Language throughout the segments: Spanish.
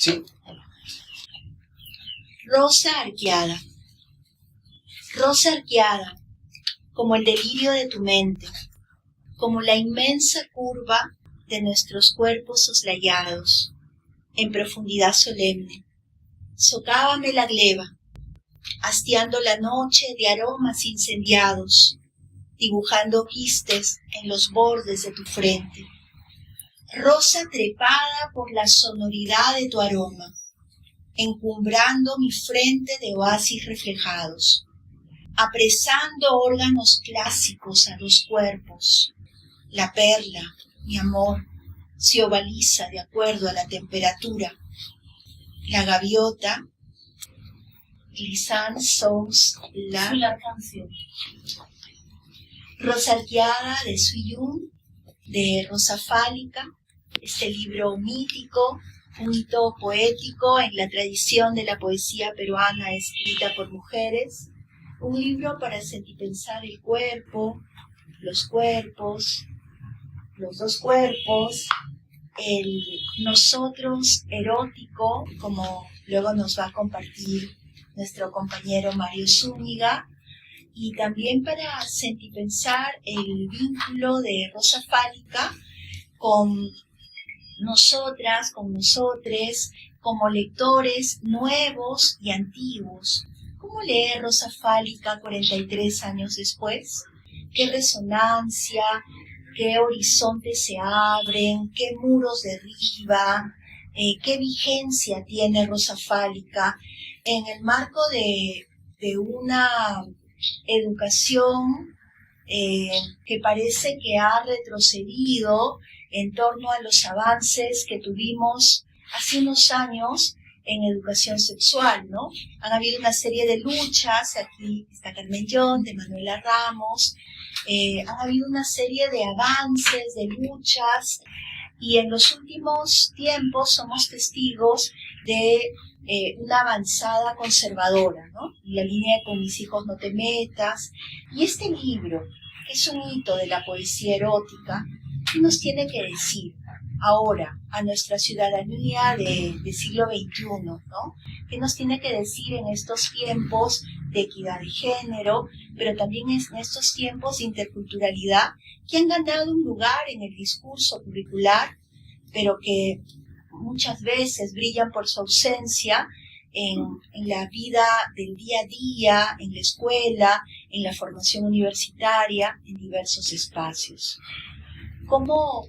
Sí. Rosa arqueada. Rosa arqueada, como el delirio de tu mente, como la inmensa curva de nuestros cuerpos soslayados, en profundidad solemne. Socávame la gleba, hastiando la noche de aromas incendiados, dibujando quistes en los bordes de tu frente. Rosa trepada por la sonoridad de tu aroma, encumbrando mi frente de oasis reflejados, apresando órganos clásicos a los cuerpos. La perla, mi amor, se ovaliza de acuerdo a la temperatura. La gaviota, glissant sous la canción. Rosa arqueada de Suyun, de Rosa Fálica, este libro mítico, un hito poético en la tradición de la poesía peruana escrita por mujeres, un libro para sentipensar el cuerpo, los cuerpos, los dos cuerpos, el nosotros erótico, como luego nos va a compartir nuestro compañero Mario Zúñiga, y también para sentipensar el vínculo de Rosa Fálica con nosotras, con nosotres, como lectores nuevos y antiguos. ¿Cómo leer Rosa Fálica 43 años después? ¿Qué resonancia? ¿Qué horizontes se abren? ¿Qué muros derriba? ¿Qué vigencia tiene Rosa Fálica en el marco de una educación que parece que ha retrocedido en torno a los avances que tuvimos hace unos años en educación sexual, ¿no? Han habido una serie de luchas, aquí está Carmen John, de Manuela Ramos, han habido una serie de avances, de luchas, y en los últimos tiempos somos testigos de una avanzada conservadora, ¿no? Y la línea de Con mis hijos no te metas. Y este libro, que es un hito de la poesía erótica, ¿qué nos tiene que decir ahora a nuestra ciudadanía de siglo XXI, ¿no? ¿Qué nos tiene que decir en estos tiempos de equidad de género, pero también en estos tiempos de interculturalidad que han ganado un lugar en el discurso curricular, pero que muchas veces brillan por su ausencia en la vida del día a día, en la escuela, en la formación universitaria, en diversos espacios? ¿Cómo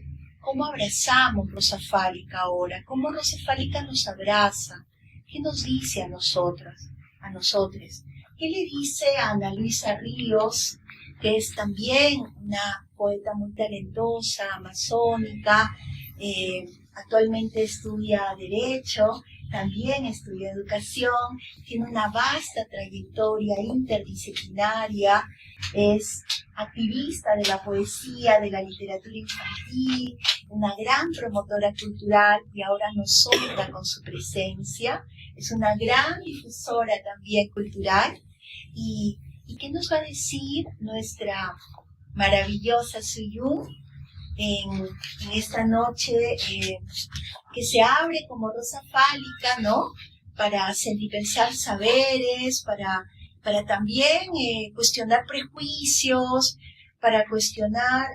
abrazamos Rosa Fálica ahora? ¿Cómo Rosa Fálica nos abraza? ¿Qué nos dice a nosotras, a nosotres? ¿Qué le dice a Ana Luisa Ríos, que es también una poeta muy talentosa, amazónica, actualmente estudia Derecho, también estudia Educación, tiene una vasta trayectoria interdisciplinaria, es activista de la poesía, de la literatura infantil, una gran promotora cultural y ahora nos honra con su presencia, es una gran difusora también cultural. ¿Y qué nos va a decir nuestra maravillosa Suyun en esta noche que se abre como Rosa Fálica, ¿no? Para sentipensar saberes, para también cuestionar prejuicios, para cuestionar,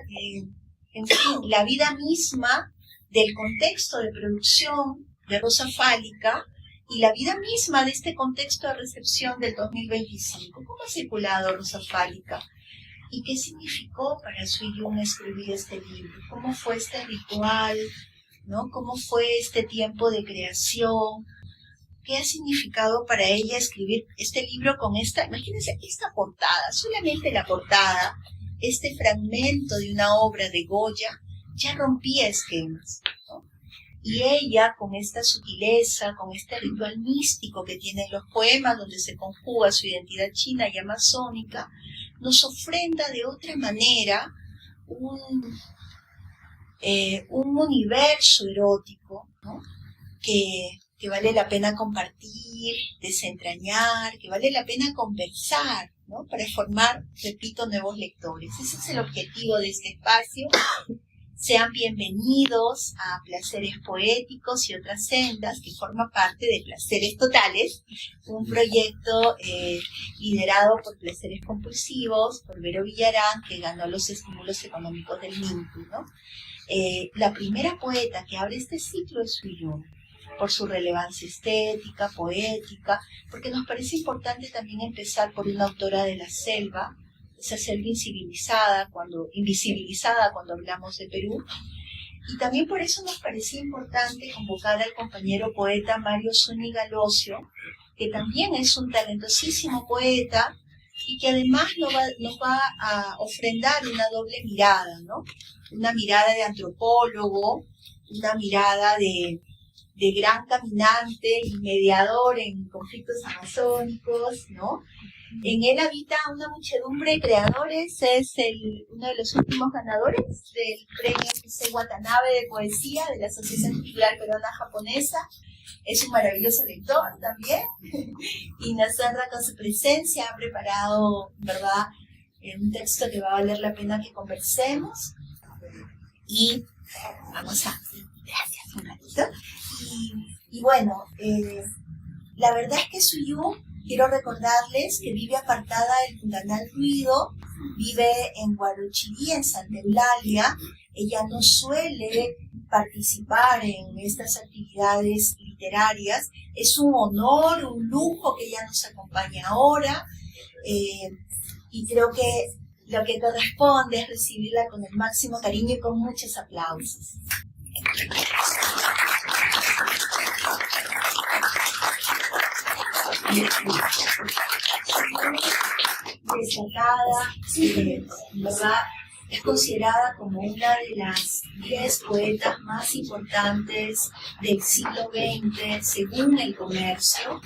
en fin, la vida misma del contexto de producción de Rosa Fálica y la vida misma de este contexto de recepción del 2025. ¿Cómo ha circulado Rosa Fálica? ¿Y qué significó para Suyun escribir este libro? ¿Cómo fue este ritual? ¿No? ¿Cómo fue este tiempo de creación? ¿Qué ha significado para ella escribir este libro con esta, imagínense, esta portada, solamente la portada, este fragmento de una obra de Goya, ya rompía esquemas, ¿no? Y ella, con esta sutileza, con este ritual místico que tienen los poemas, donde se conjuga su identidad china y amazónica, nos ofrenda de otra manera un universo erótico, ¿no? que vale la pena compartir, desentrañar, que vale la pena conversar, ¿no? Para formar, repito, nuevos lectores. Ese es el objetivo de este espacio, Sean bienvenidos a Placeres Poéticos y otras sendas, que forma parte de Placeres Totales, un proyecto liderado por Placeres Compulsivos, por Vero Villarán, que ganó los estímulos económicos del MINCU, ¿no? La primera poeta que abre este ciclo es Suiyún, por su relevancia estética, poética, porque nos parece importante también empezar por una autora de la selva, esa selva invisibilizada cuando hablamos de Perú, y también por eso nos parecía importante convocar al compañero poeta Mario Zúñiga Locio, que también es un talentosísimo poeta y que además nos va a ofrendar una doble mirada, ¿no? Una mirada de antropólogo, una mirada de gran caminante y mediador en conflictos amazónicos, ¿no? En él habita una muchedumbre de creadores, es uno de los últimos ganadores del premio José Watanabe de poesía de la Asociación Cultural Peruana Japonesa. Es un maravilloso lector también y nos honra con su presencia. Ha preparado, ¿verdad?, un texto que va a valer la pena que conversemos. Y vamos a... Gracias, un ratito. Y bueno, la verdad es que Suiyún, quiero recordarles que vive apartada del Puntanal Ruido, vive en Guarochirí, en Santa Eulalia. Ella no suele participar en estas actividades literarias. Es un honor, un lujo que ella nos acompañe ahora, y creo que lo que corresponde es recibirla con el máximo cariño y con muchos aplausos. Destacada, ¿verdad? Es considerada como una de las 10 poetas más importantes del siglo XX según El Comercio,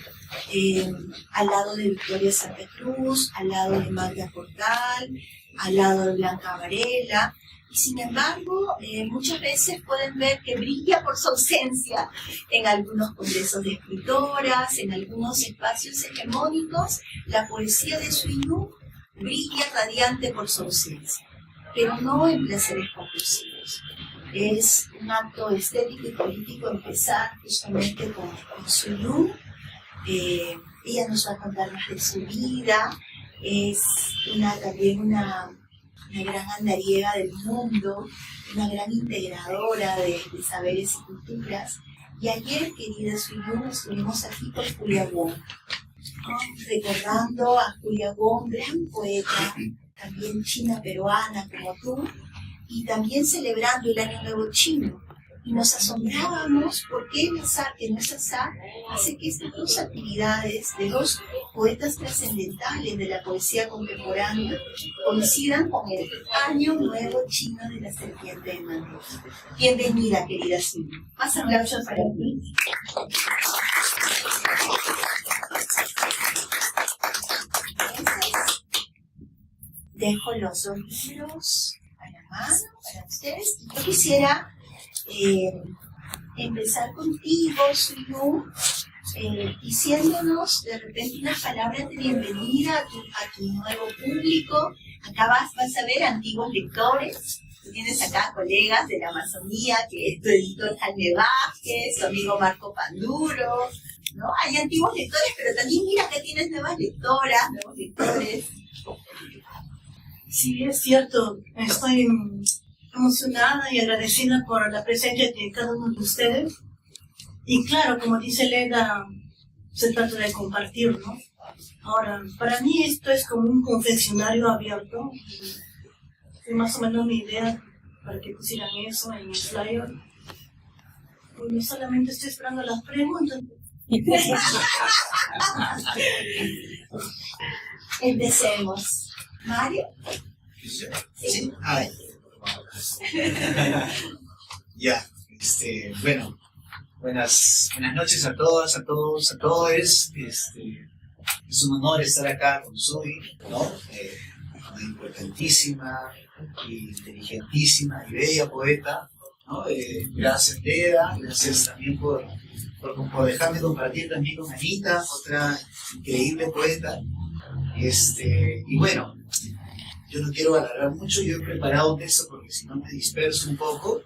al lado de Victoria Santa Cruz, al lado de Magda Portal, al lado de Blanca Varela. Y sin embargo, muchas veces pueden ver que brilla por su ausencia en algunos congresos de escritoras, en algunos espacios hegemónicos. La poesía de Suiyún brilla radiante por su ausencia, pero no en Placeres Compulsivos. Es un acto estético y político empezar justamente con Suiyún. Ella nos va a contar más de su vida. Es también una gran andariega del mundo, una gran integradora de saberes y culturas. Y ayer, querida Suiyún, estuvimos aquí por Julia Wong, recordando a Julia Wong, gran poeta, también china peruana como tú, y también celebrando el Año Nuevo Chino. Y nos asombrábamos porque el azar, que no es azar, hace que estas dos actividades de dos poetas trascendentales de la poesía contemporánea coincidan con el Año Nuevo Chino de la Serpiente de Mandos. Bienvenida, querida Suiyún. Más aplausos para ti. Dejo los dos libros a la mano para ustedes. Yo quisiera empezar contigo, Suiyún, diciéndonos de repente unas palabras de bienvenida a tu nuevo público. Acá vas a ver antiguos lectores. Tú tienes acá colegas de la Amazonía, que es tu editor Jaime Vázquez, tu amigo Marco Panduro, ¿no? Hay antiguos lectores, pero también mira que tienes nuevas lectoras, nuevos lectores. Sí, es cierto. Estoy emocionada y agradecida por la presencia de cada uno de ustedes. Y claro, como dice Leda, se trata de compartir, ¿no? Ahora, para mí esto es como un confesionario abierto. Fue más o menos mi idea para que pusieran eso en el flyer. Yo solamente estoy esperando las preguntas. Empecemos. ¿Mario? Sí. A ver. Ya, bueno, buenas noches a todas, a todos, a todos. Es un honor estar acá con Sui, ¿no? Una importantísima, inteligentísima y bella poeta, ¿no? Gracias, Leda, gracias también por dejarme compartir también con Anita, otra increíble poeta. Y bueno, yo no quiero alargar mucho, yo he preparado un texto porque si no me disperso un poco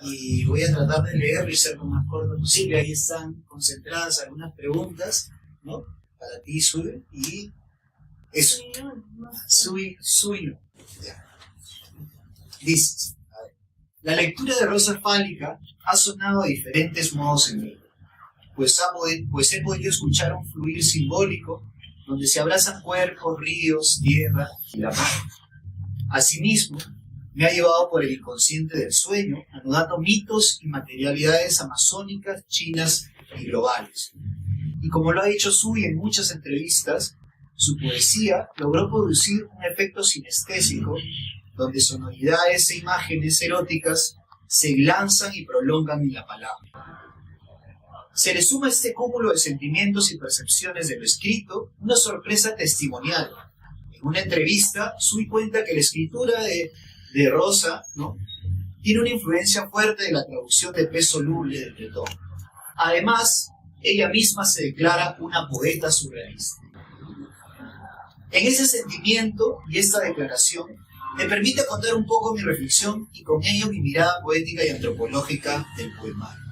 y voy a tratar de leerlo y ser lo más corto posible. Ahí están concentradas algunas preguntas, ¿no? Para ti, Sui, y eso. Sui. Ya. Dice, a ver, la lectura de Rosa Fálica ha sonado de diferentes modos en mí, pues he podido escuchar un fluir simbólico donde se abrazan cuerpos, ríos, tierra y la mar. Asimismo, me ha llevado por el inconsciente del sueño, anudando mitos y materialidades amazónicas, chinas y globales. Y como lo ha dicho Sui en muchas entrevistas, su poesía logró producir un efecto sinestésico donde sonoridades e imágenes eróticas se lanzan y prolongan en la palabra. Se le suma a este cúmulo de sentimientos y percepciones de lo escrito una sorpresa testimonial. En una entrevista, Sui cuenta que la escritura de Rosa, ¿no?, tiene una influencia fuerte de la traducción de Pez Soluble de Bretón. Además, ella misma se declara una poeta surrealista. En ese sentimiento y esta declaración, me permite contar un poco mi reflexión y con ello mi mirada poética y antropológica del poemario.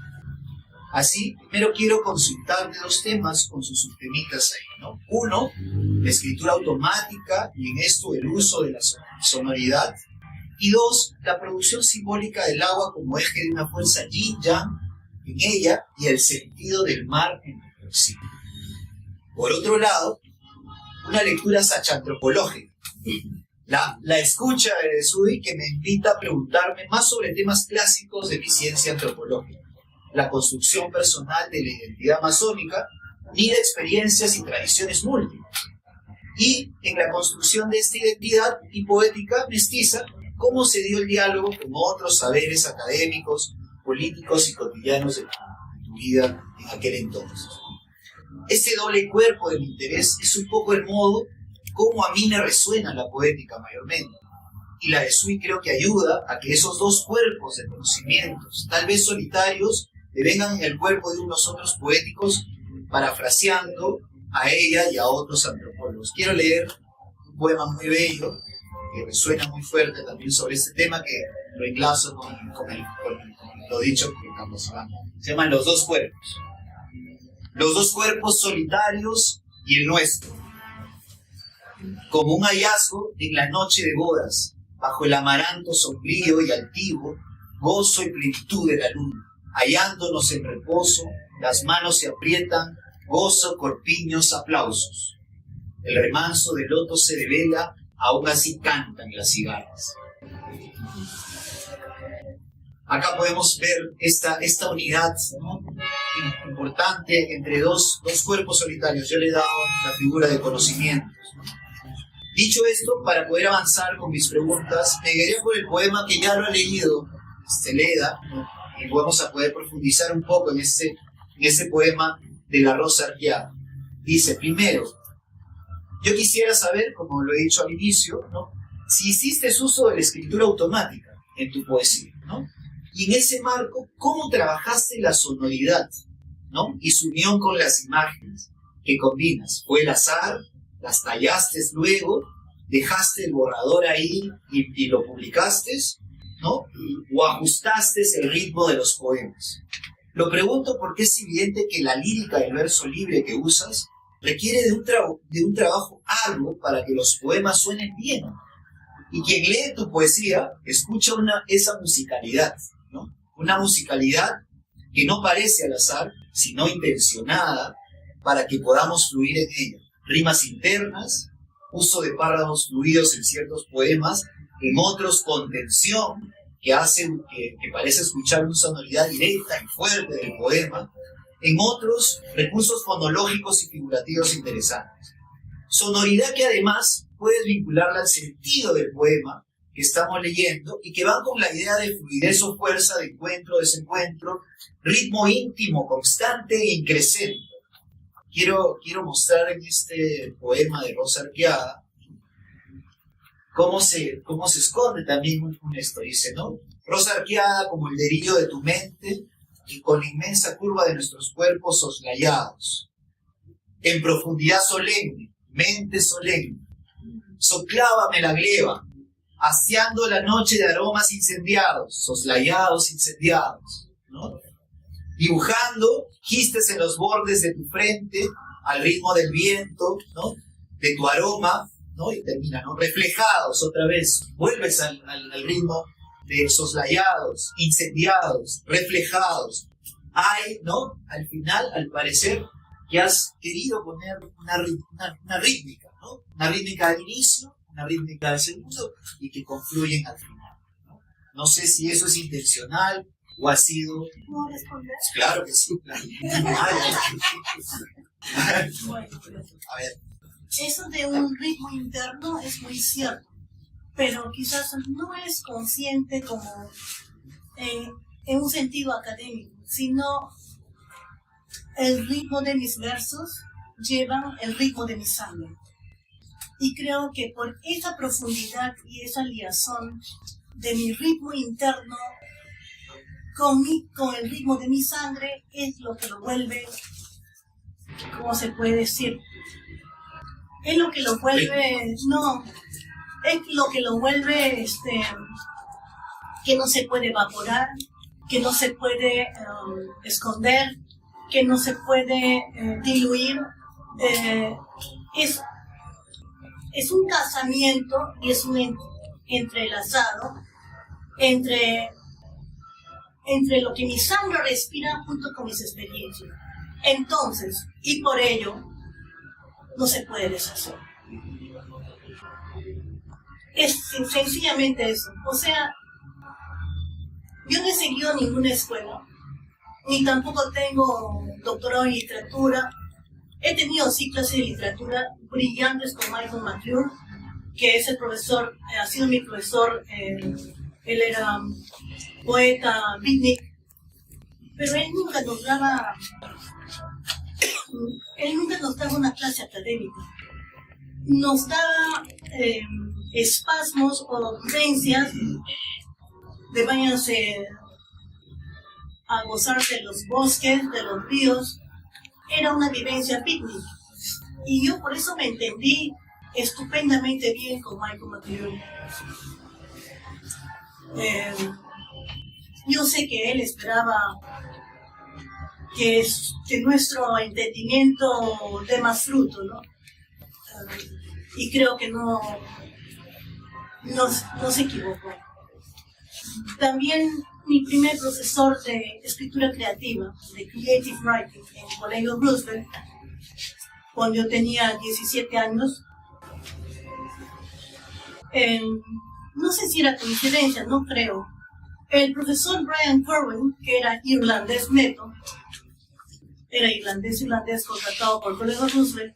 Así, primero quiero consultarte dos temas con sus subtemitas ahí, ¿no? Uno, la escritura automática y en esto el uso de la sonoridad. Y dos, la producción simbólica del agua como eje de una fuerza yin-yang en ella y el sentido del mar en el poesía. Por otro lado, una lectura sachantropológica. La escucha de Sui que me invita a preguntarme más sobre temas clásicos de mi ciencia antropológica. La construcción personal de la identidad amazónica, unida a experiencias y tradiciones múltiples. Y en la construcción de esta identidad y poética mestiza, cómo se dio el diálogo con otros saberes académicos, políticos y cotidianos de tu vida en aquel entonces. Este doble cuerpo de mi interés es un poco el modo como a mí me resuena la poética mayormente. Y la de Sui creo que ayuda a que esos dos cuerpos de conocimientos, tal vez solitarios, devengan en el cuerpo de unos otros poéticos, parafraseando a ella y a otros antropólogos. Quiero leer un poema muy bello, que resuena muy fuerte también sobre este tema, que lo enlazo con lo dicho por Campos Iván. Se llaman Los dos cuerpos. Los dos cuerpos solitarios y el nuestro. Como un hallazgo en la noche de bodas, bajo el amaranto sombrío y altivo, gozo y plenitud de la luna. Hallándonos en reposo, las manos se aprietan, gozo, corpiños, aplausos. El remanso del loto se devela, aún así cantan las cigarras. Acá podemos ver esta unidad, ¿no?, importante entre dos cuerpos solitarios. Yo le he dado la figura de conocimientos. Dicho esto, para poder avanzar con mis preguntas, me guiaré por el poema que ya lo ha leído Leda, ¿no?, y vamos a poder profundizar un poco en ese poema de la Rosa Arqueada. Dice, primero, yo quisiera saber, como lo he dicho al inicio, ¿no?, si hiciste uso de la escritura automática en tu poesía, ¿no? Y en ese marco, ¿cómo trabajaste la sonoridad, ¿no?, y su unión con las imágenes que combinas? ¿Fue el azar? ¿Las tallaste luego? ¿Dejaste el borrador ahí y lo publicaste, ¿no?, o ajustaste el ritmo de los poemas? Lo pregunto porque es evidente que la lírica del verso libre que usas requiere de un trabajo arduo para que los poemas suenen bien. Y quien lee tu poesía escucha esa musicalidad, ¿no?, una musicalidad que no parece al azar, sino intencionada para que podamos fluir en ella. Rimas internas, uso de párrafos fluidos en ciertos poemas, en otros contención, que hace que parece escuchar una sonoridad directa y fuerte del poema, en otros recursos fonológicos y figurativos interesantes. Sonoridad que además puedes vincularla al sentido del poema que estamos leyendo y que van con la idea de fluidez o fuerza, de encuentro, desencuentro, ritmo íntimo, constante e increscente. Quiero mostrar en este poema de Rosa Arqueada cómo se esconde también esto. Dice, ¿no? Rosa arqueada como el dedillo de tu mente y con la inmensa curva de nuestros cuerpos soslayados. En profundidad solemne, mente solemne, soclávame la gleba, hastiando la noche de aromas incendiados, soslayados incendiados, ¿no? Dibujando quistes en los bordes de tu frente, al ritmo del viento, ¿no? De tu aroma, ¿no? Y termina, ¿no? Reflejados otra vez, vuelves al ritmo de soslayados, incendiados, reflejados. Hay, ¿no? Al final, al parecer, que has querido poner una rítmica, ¿no? Una rítmica al inicio, una rítmica al segundo, y que confluyen al final, ¿no? No sé si eso es intencional o ha sido... ¿Puedo responder? Claro que sí, claro. Bueno, A ver. eso de un ritmo interno es muy cierto, pero quizás no es consciente como en un sentido académico, sino el ritmo de mis versos llevan el ritmo de mi sangre. Y creo que por esa profundidad y esa liazón de mi ritmo interno con el ritmo de mi sangre es lo que lo vuelve, ¿cómo se puede decir? Es lo que lo vuelve, no, es lo que lo vuelve, que no se puede evaporar, que no se puede esconder, que no se puede diluir. Es un casamiento y es un entrelazado entre lo que mi sangre respira junto con mis experiencias. Entonces, y por ello, no se puede deshacer. Es sencillamente eso. O sea, yo no he seguido ninguna escuela, ni tampoco tengo doctorado en literatura. He tenido sí clases de literatura brillantes con Michael McClure, que es el profesor, ha sido mi profesor, él era poeta beatnik, pero él nunca nos daba una clase académica. Nos daba espasmos o vivencias de váyanse a gozar de los bosques, de los ríos. Era una vivencia picnic. Y yo por eso me entendí estupendamente bien con Michael McClure. Yo sé que él esperaba que nuestro entendimiento dé más fruto, ¿no? Y creo que no se equivocó. También mi primer profesor de escritura creativa, de Creative Writing, en el Colegio Roosevelt, cuando yo tenía 17 años, no sé si era coincidencia, no creo. El profesor Brian Corwin, que era irlandés neto, era irlandés contratado por el Colegio Roosevelt,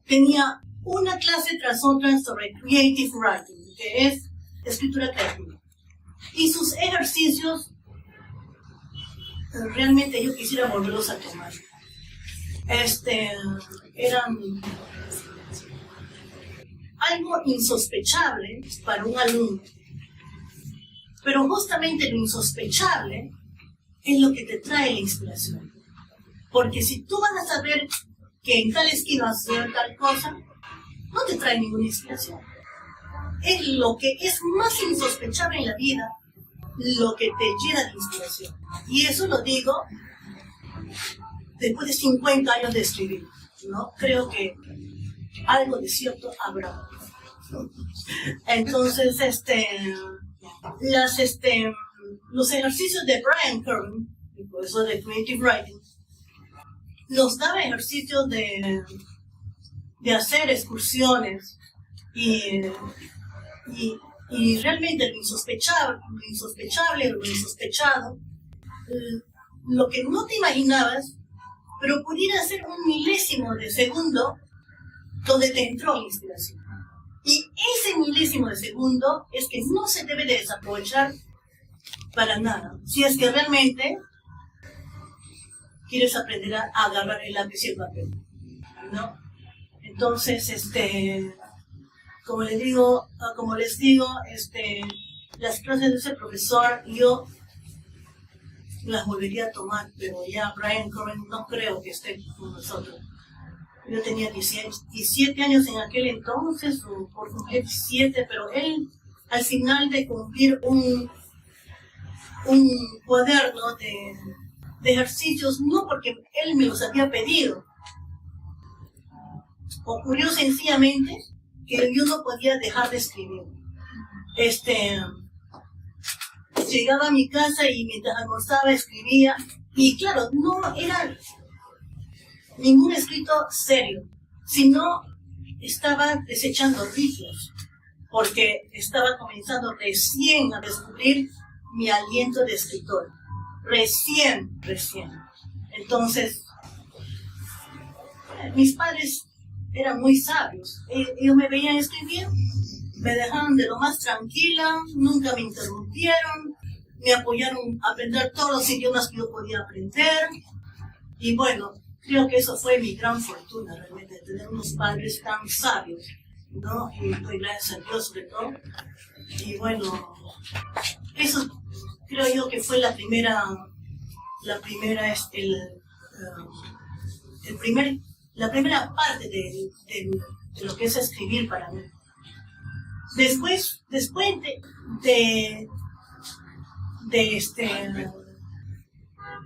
tenía una clase tras otra sobre Creative Writing, que es escritura creativa. Y sus ejercicios, realmente yo quisiera volverlos a tomar. Eran algo insospechable para un alumno. Pero justamente lo insospechable es lo que te trae la inspiración. Porque si tú vas a saber que en tal esquina vas a hacer tal cosa, no te trae ninguna inspiración. Es lo que es más insospechable en la vida lo que te llena de inspiración. Y eso lo digo después de 50 años de escribir, ¿no? Creo que algo de cierto habrá. Entonces, los ejercicios de Brian Corwin, el profesor de Creative Writing, nos daba ejercicios de hacer excursiones y realmente lo insospechable, lo insospechado, lo que no te imaginabas, pero pudiera ser un milésimo de segundo donde te entró la inspiración. Y ese milésimo de segundo es que no se debe de desaprovechar para nada. Si es que realmente quieres aprender a agarrar el lápiz y el papel, ¿no? Entonces, como les digo, las clases de ese profesor yo las volvería a tomar, pero ya Brian Corwin no creo que esté con nosotros. Yo tenía 17 años en aquel entonces, o por cumplir 17, pero él, al final de cumplir un cuaderno de ejercicios, no porque él me los había pedido, ocurrió sencillamente que yo no podía dejar de escribir. Llegaba a mi casa y mientras almorzaba escribía, y claro, no era ningún escrito serio, sino estaba desechando ripias, porque estaba comenzando recién a descubrir mi aliento de escritor. Recién. Entonces, mis padres eran muy sabios. Ellos me veían escribir, me dejaron de lo más tranquila, nunca me interrumpieron, me apoyaron a aprender todos los idiomas que yo podía aprender. Y bueno, creo que eso fue mi gran fortuna realmente, tener unos padres tan sabios, ¿no? Y doy gracias a Dios sobre todo. Y bueno, eso creo yo que fue la primera parte de lo que es escribir para mí. Después de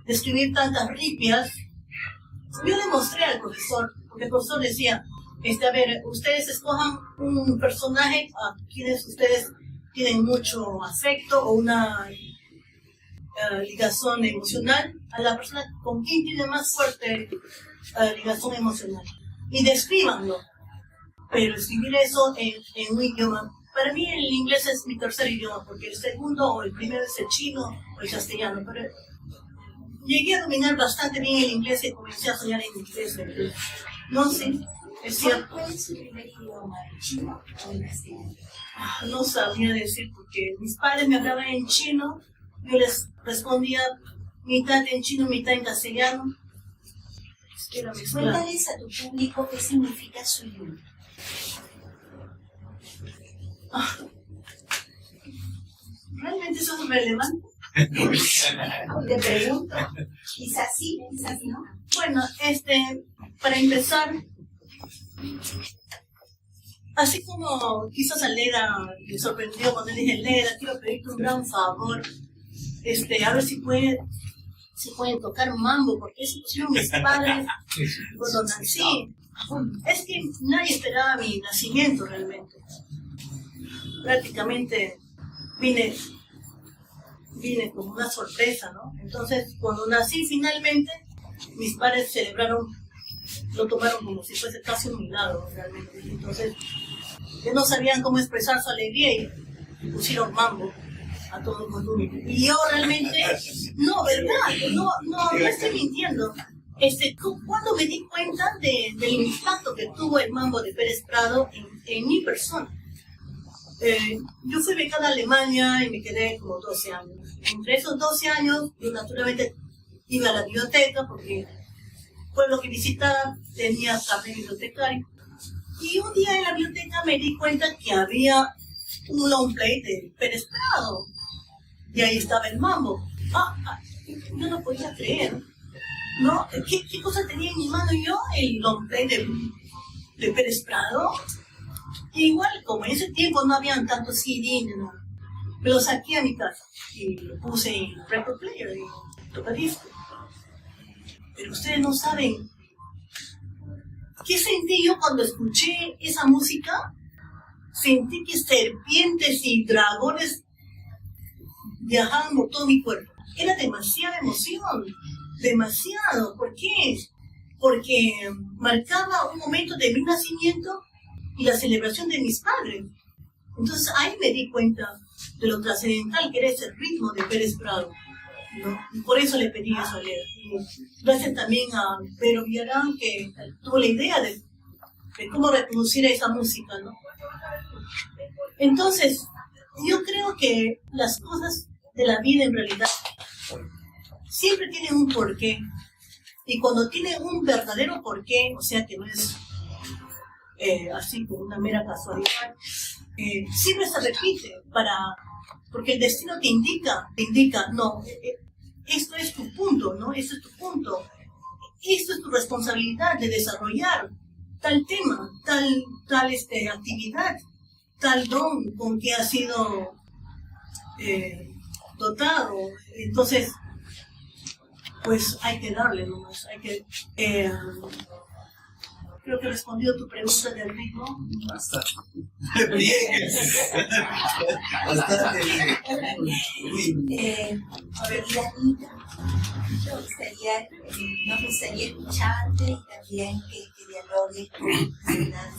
escribir tantas ripias, yo le mostré al profesor, porque el profesor decía, a ver, ustedes escojan un personaje a quienes ustedes tienen mucho afecto o una ligazón emocional, a la persona con quien tiene más fuerte ligazón emocional, y descríbanlo. Pero escribir eso en un idioma, para mí el inglés es mi tercer idioma, porque el segundo o el primero es el chino o el castellano, pero llegué a dominar bastante bien el inglés y comencé a soñar en inglés. No sé, es cierto. ¿Cuál es su primer idioma? ¿El chino o el castellano? No sabría decir, porque mis padres me hablaban en chino, yo les respondía mitad en chino, mitad en castellano. Cuéntales a tu público qué significa Suyun. ¿Realmente eso es relevante? Te pregunto, quizás sí, quizás no. Bueno, para empezar, así como quizás a Leda le sorprendió cuando le dije, Leda, quiero pedirte un gran favor, a ver si pueden tocar mambo, porque eso pusieron mis padres cuando nací. Es que nadie esperaba mi nacimiento realmente. Prácticamente vine como una sorpresa, ¿no? Entonces, cuando nací finalmente, mis padres lo tomaron como si fuese casi un milagro realmente. Entonces, ellos no sabían cómo expresar su alegría y pusieron mambo a todo volumen. Y yo realmente, no, ¿verdad? No estoy mintiendo. Cuando me di cuenta del impacto que tuvo el mambo de Pérez Prado en mi persona. Yo fui becada a Alemania y me quedé como 12 años. Entre esos 12 años, yo naturalmente iba a la biblioteca porque fue lo que visitaba, tenía carnet bibliotecario. Y un día en la biblioteca me di cuenta que había un long play de Pérez Prado. Y ahí estaba el mambo. Yo no podía creer. ¿No? ¿Qué cosa tenía en mi mano yo? El long play de Pérez Prado. Igual, como en ese tiempo no habían tantos CD, ¿no? Me lo saqué a mi casa y lo puse en record player, en tocadisco. Pero ustedes no saben qué sentí yo cuando escuché esa música. Sentí que serpientes y dragones viajaban por todo mi cuerpo. Era demasiada emoción, demasiado. ¿Por qué? Porque marcaba un momento de mi nacimiento y la celebración de mis padres. Entonces ahí me di cuenta de lo trascendental que era ese ritmo de Pérez Prado, ¿no? Y por eso le pedí eso a Leda. Y gracias también a Pedro Villarán, que tuvo la idea de cómo reproducir esa música, ¿no? Entonces, yo creo que las cosas de la vida en realidad siempre tienen un porqué. Y cuando tienen un verdadero porqué, o sea que no es así como una mera casualidad, siempre se repite porque el destino te indica, no, esto es tu punto, ¿no? Esto es tu punto, esto es tu responsabilidad de desarrollar tal tema, tal actividad, tal don con que ha sido dotado. Entonces, pues hay que darle nomás, hay que... creo que he respondido tu pregunta del ritmo. Bastante. Bien. Bastante bien. A ver, Anita, nos gustaría escucharte y también que dialogues con las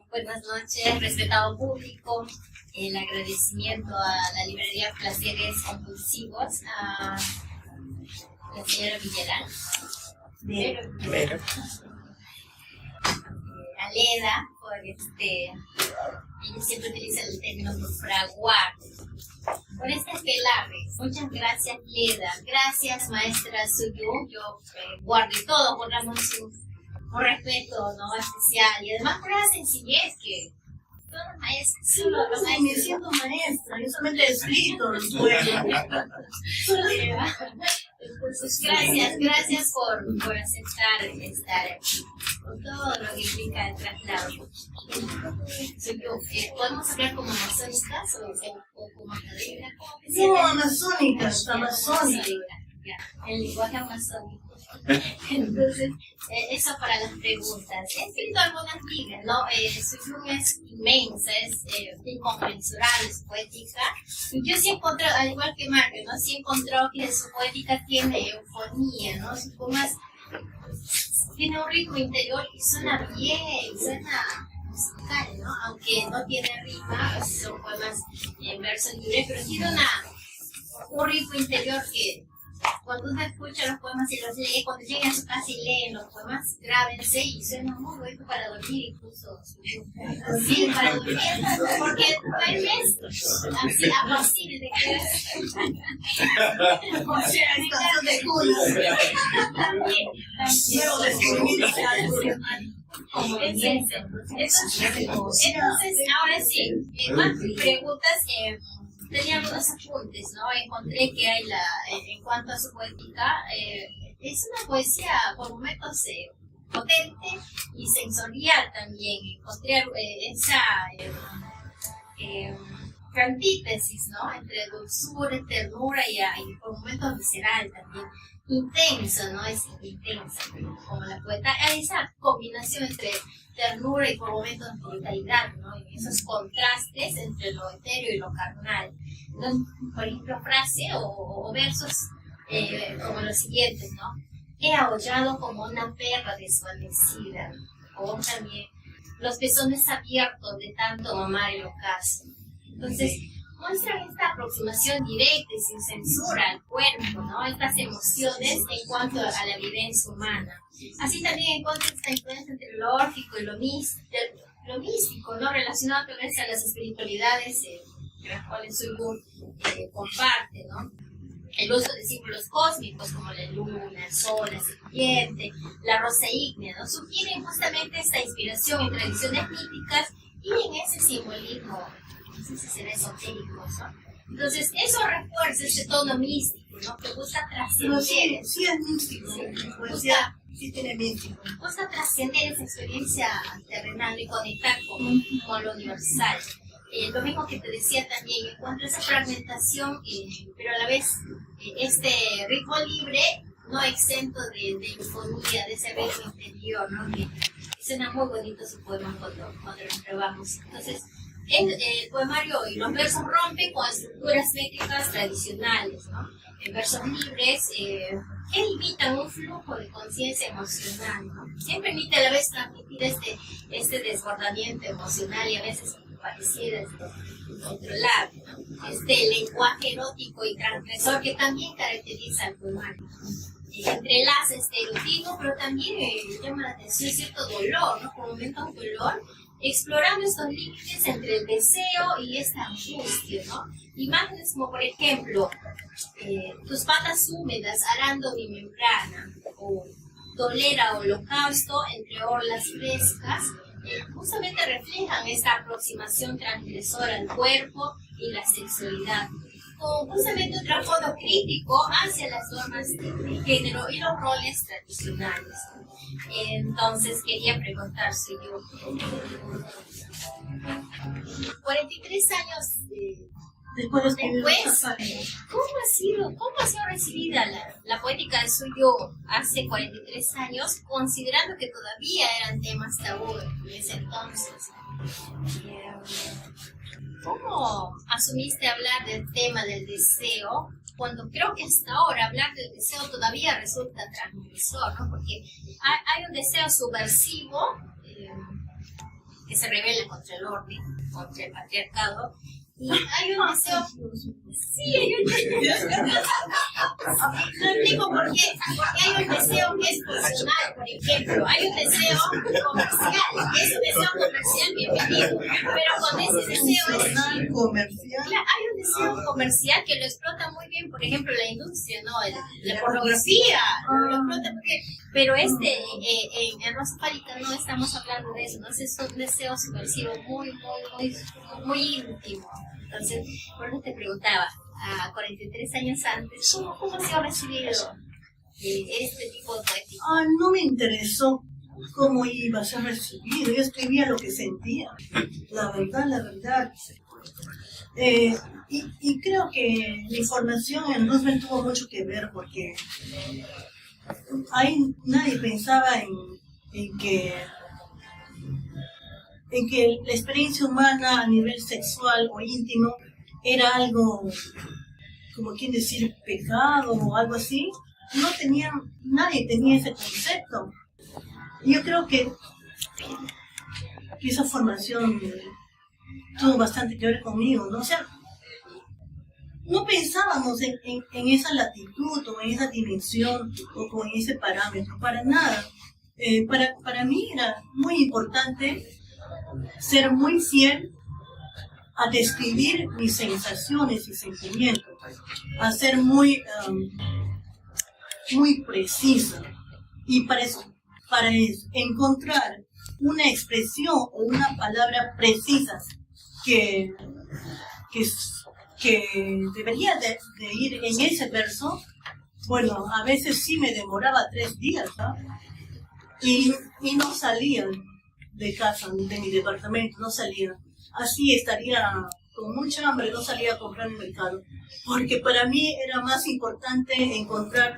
Buenas noches, respetado público. El agradecimiento a la librería Placeres Compulsivos, a la señora Villarán, a Leda, por ella siempre utiliza el término por fraguar, por este aquelarre. Muchas gracias, Leda. Gracias, maestra Suyun. Yo guardo todo, guardamos un respeto, ¿no?, especial, y además por la sencillez que todos los maestros, Me siento maestra, yo solamente he escrito los poemas. Gracias por aceptar estar aquí, con todo lo que implica el traslado. ¿Podemos hablar como amazónicas o como académicas? No, amazónicas, amazónicas. El lenguaje amazónico. Entonces, eso para las preguntas. He escrito algunas libros, ¿no? Su pluma es inmensa, es inconmensurable, su poética. Y yo sí he encontrado, al igual que Mario, ¿no?, sí he encontrado que su poética tiene eufonía, ¿no? Sus poemas tiene un ritmo interior y suena bien, suena musical, ¿no? Aunque no tiene rima, son poemas en verso libre, pero tiene un ritmo interior que, cuando uno escucha los poemas y los lee, cuando lleguen a su casa y leen los poemas, grábense y suena muy bueno para dormir, incluso. Sí, para dormir, porque duermes así apacible de que o sea, de cuna. Entonces, ahora sí, más preguntas. Tenía algunos apuntes, ¿no? Encontré que hay en cuanto a su poética, es una poesía por momentos potente y sensorial también. Encontré esa antítesis, ¿no?, entre dulzura, ternura y por momentos visceral también. Intenso, ¿no? Es intensa, como la poeta. Hay esa combinación entre ternura y por momentos brutalidad, ¿no? Y esos contrastes entre lo etéreo y lo carnal. Entonces, por ejemplo, frase o versos como los siguientes, ¿no? He aullado como una perra desvanecida. O también los pezones abiertos de tanto mamar el ocaso. Entonces, muestran esta aproximación directa y sin censura al cuerpo, ¿no? Estas emociones en cuanto a la vivencia humana. Así también encuentran esta influencia entre lo órfico y lo místico, ¿no?, relacionado tal vez a las espiritualidades las cuales Suyun comparte, ¿no? El uso de símbolos cósmicos como la luna, el sol, la serpiente, la rosa ígnea, ¿no?, sugieren justamente esta inspiración en tradiciones míticas y en ese simbolismo, no sé si será esotérico, ¿no? Entonces, eso refuerza ese tono místico, ¿no?, que busca trascender. Sí es místico, sí tiene místico. Busca trascender esa experiencia terrenal y conectar con lo universal. Lo mismo que te decía también, encuentro esa fragmentación, pero a la vez este ritmo libre, no exento de eufonía, de ese ritmo interior, ¿no?, que suena muy bonito su poema cuando lo probamos. Entonces, el poemario y los versos rompen con estructuras métricas tradicionales, ¿no?, en versos libres, que imitan un flujo de conciencia emocional, ¿no?, que permite a la vez transmitir este desbordamiento emocional y a veces pareciera incontrolable, ¿no?, este lenguaje erótico y transgresor que también caracteriza al poemario. Entrelaza este erotismo, pero también llama la atención cierto dolor, ¿no?, por momentos un dolor, explorando estos límites entre el deseo y esta angustia, ¿no? Imágenes como, por ejemplo, tus patas húmedas arando mi membrana, o tolera holocausto entre orlas frescas, justamente reflejan esta aproximación transgresora al cuerpo y la sexualidad. con justamente un trasfondo crítico hacia las normas de género y los roles tradicionales. Entonces quería preguntar, soy yo, 43 años Después, ¿cómo ha sido recibida la poética de Suyo hace 43 años, considerando que todavía eran temas tabú en ese entonces? ¿Cómo asumiste hablar del tema del deseo cuando creo que hasta ahora hablar del deseo todavía resulta transgresor, ¿no? Porque hay un deseo subversivo que se rebela contra el orden, contra el patriarcado, y hay un deseo... Sí, hay un deseo... No explico por qué. Porque hay un deseo que es funcional, por ejemplo. Hay un deseo comercial. Es un deseo comercial bienvenido. Pero con ese deseo es... comercial. Claro, hay un deseo comercial que lo explota muy bien, por ejemplo, la industria, ¿no? La pornografía. Lo explota muy bien. Pero en Rosa Fálica no estamos hablando de eso, ¿no? Es un deseo subversivo muy íntimo. Entonces, por eso te preguntaba, a 43 años antes, ¿cómo se ha recibido este tipo de poética? No me interesó cómo iba a ser recibido, yo escribía lo que sentía, la verdad. Y creo que mi formación en Roosevelt tuvo mucho que ver, porque ahí nadie pensaba en que la experiencia humana a nivel sexual o íntimo era algo, como quien decir, pecado o algo así. Nadie tenía ese concepto. Yo creo que esa formación tuvo bastante que ver conmigo, ¿no? O sea, no pensábamos en esa latitud o en esa dimensión o con ese parámetro, para nada. Para mí era muy importante ser muy fiel a describir mis sensaciones y sentimientos, a ser muy precisa. Y para eso, encontrar una expresión o una palabra precisa que debería de ir en ese verso, bueno, a veces sí me demoraba 3 días, ¿no? Y no salía de casa, de mi departamento, no salía. Así estaría con mucha hambre, no salía a comprar en el mercado. Porque para mí era más importante encontrar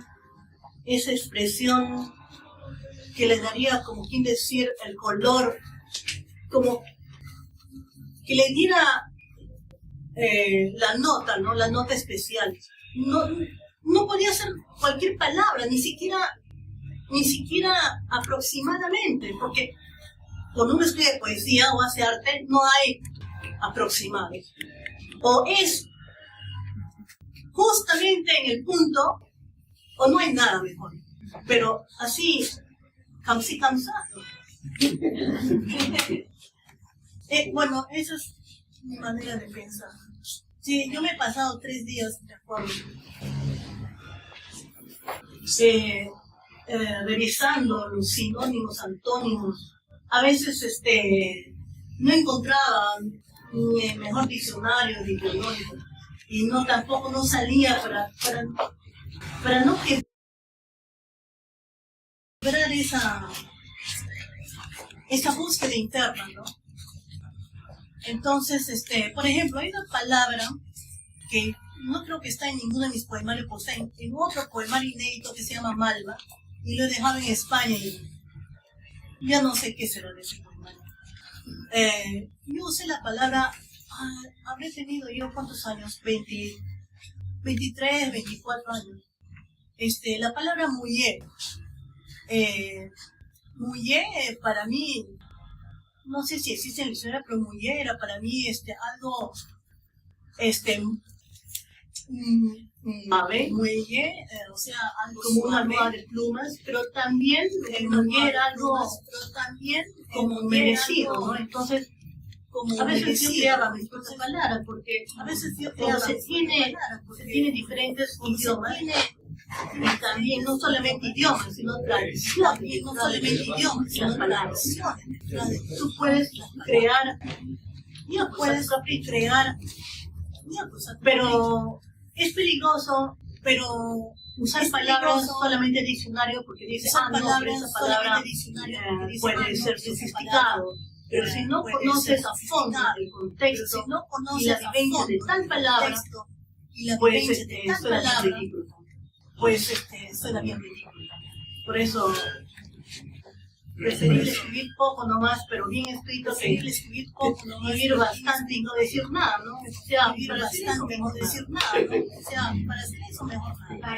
esa expresión que le daría, como quien decir, el color, como que le diera la nota, ¿no? La nota especial. No podía ser cualquier palabra, ni siquiera aproximadamente, porque cuando uno escribe poesía o hace arte, no hay aproximados. O es justamente en el punto, o no hay nada mejor. Pero así, cansado. Bueno, esa es mi manera de pensar. Sí, yo me he pasado 3 días, de acuerdo, revisando los sinónimos, antónimos. A veces no encontraba ni el mejor diccionario de biológico, y tampoco no salía para no quebrar esa búsqueda interna, ¿no? Entonces, por ejemplo, hay una palabra que no creo que está en ninguno de mis poemarios, pues está en otro poemario inédito que se llama Malva, y lo he dejado en España y ya no sé qué será de ese poemario. Yo usé la palabra, habré tenido yo, ¿cuántos años? 23, 24 años. La palabra mujer. Mujer para mí, no sé si existe en el diccionario, pero mujer era para mí algo, muelle, o sea, algo como una almohada de plumas, pero también mujer era algo, como merecido, ¿no? Entonces, a veces yo creaba mis propias palabras, porque a veces yo creaba, se tiene diferentes idiomas, y también no solamente idiomas, sino tradiciones, no solamente idiomas, sino palabras. Tú puedes crear, pero es peligroso, pero usar palabras solamente diccionario porque dice, no, pero esa palabra puede ser sofisticado. Pero si no conoces a fondo el contexto y la vivencia de tal palabra, pues suena bien ridículo. Pues suena bien ridículo. Por eso, preferible escribir poco nomás, pero bien escrito, que escribir bastante y no decir nada, ¿no? O sea, para hacer eso mejor decir nada, ¿no? O sea, para hacer eso mejor nada.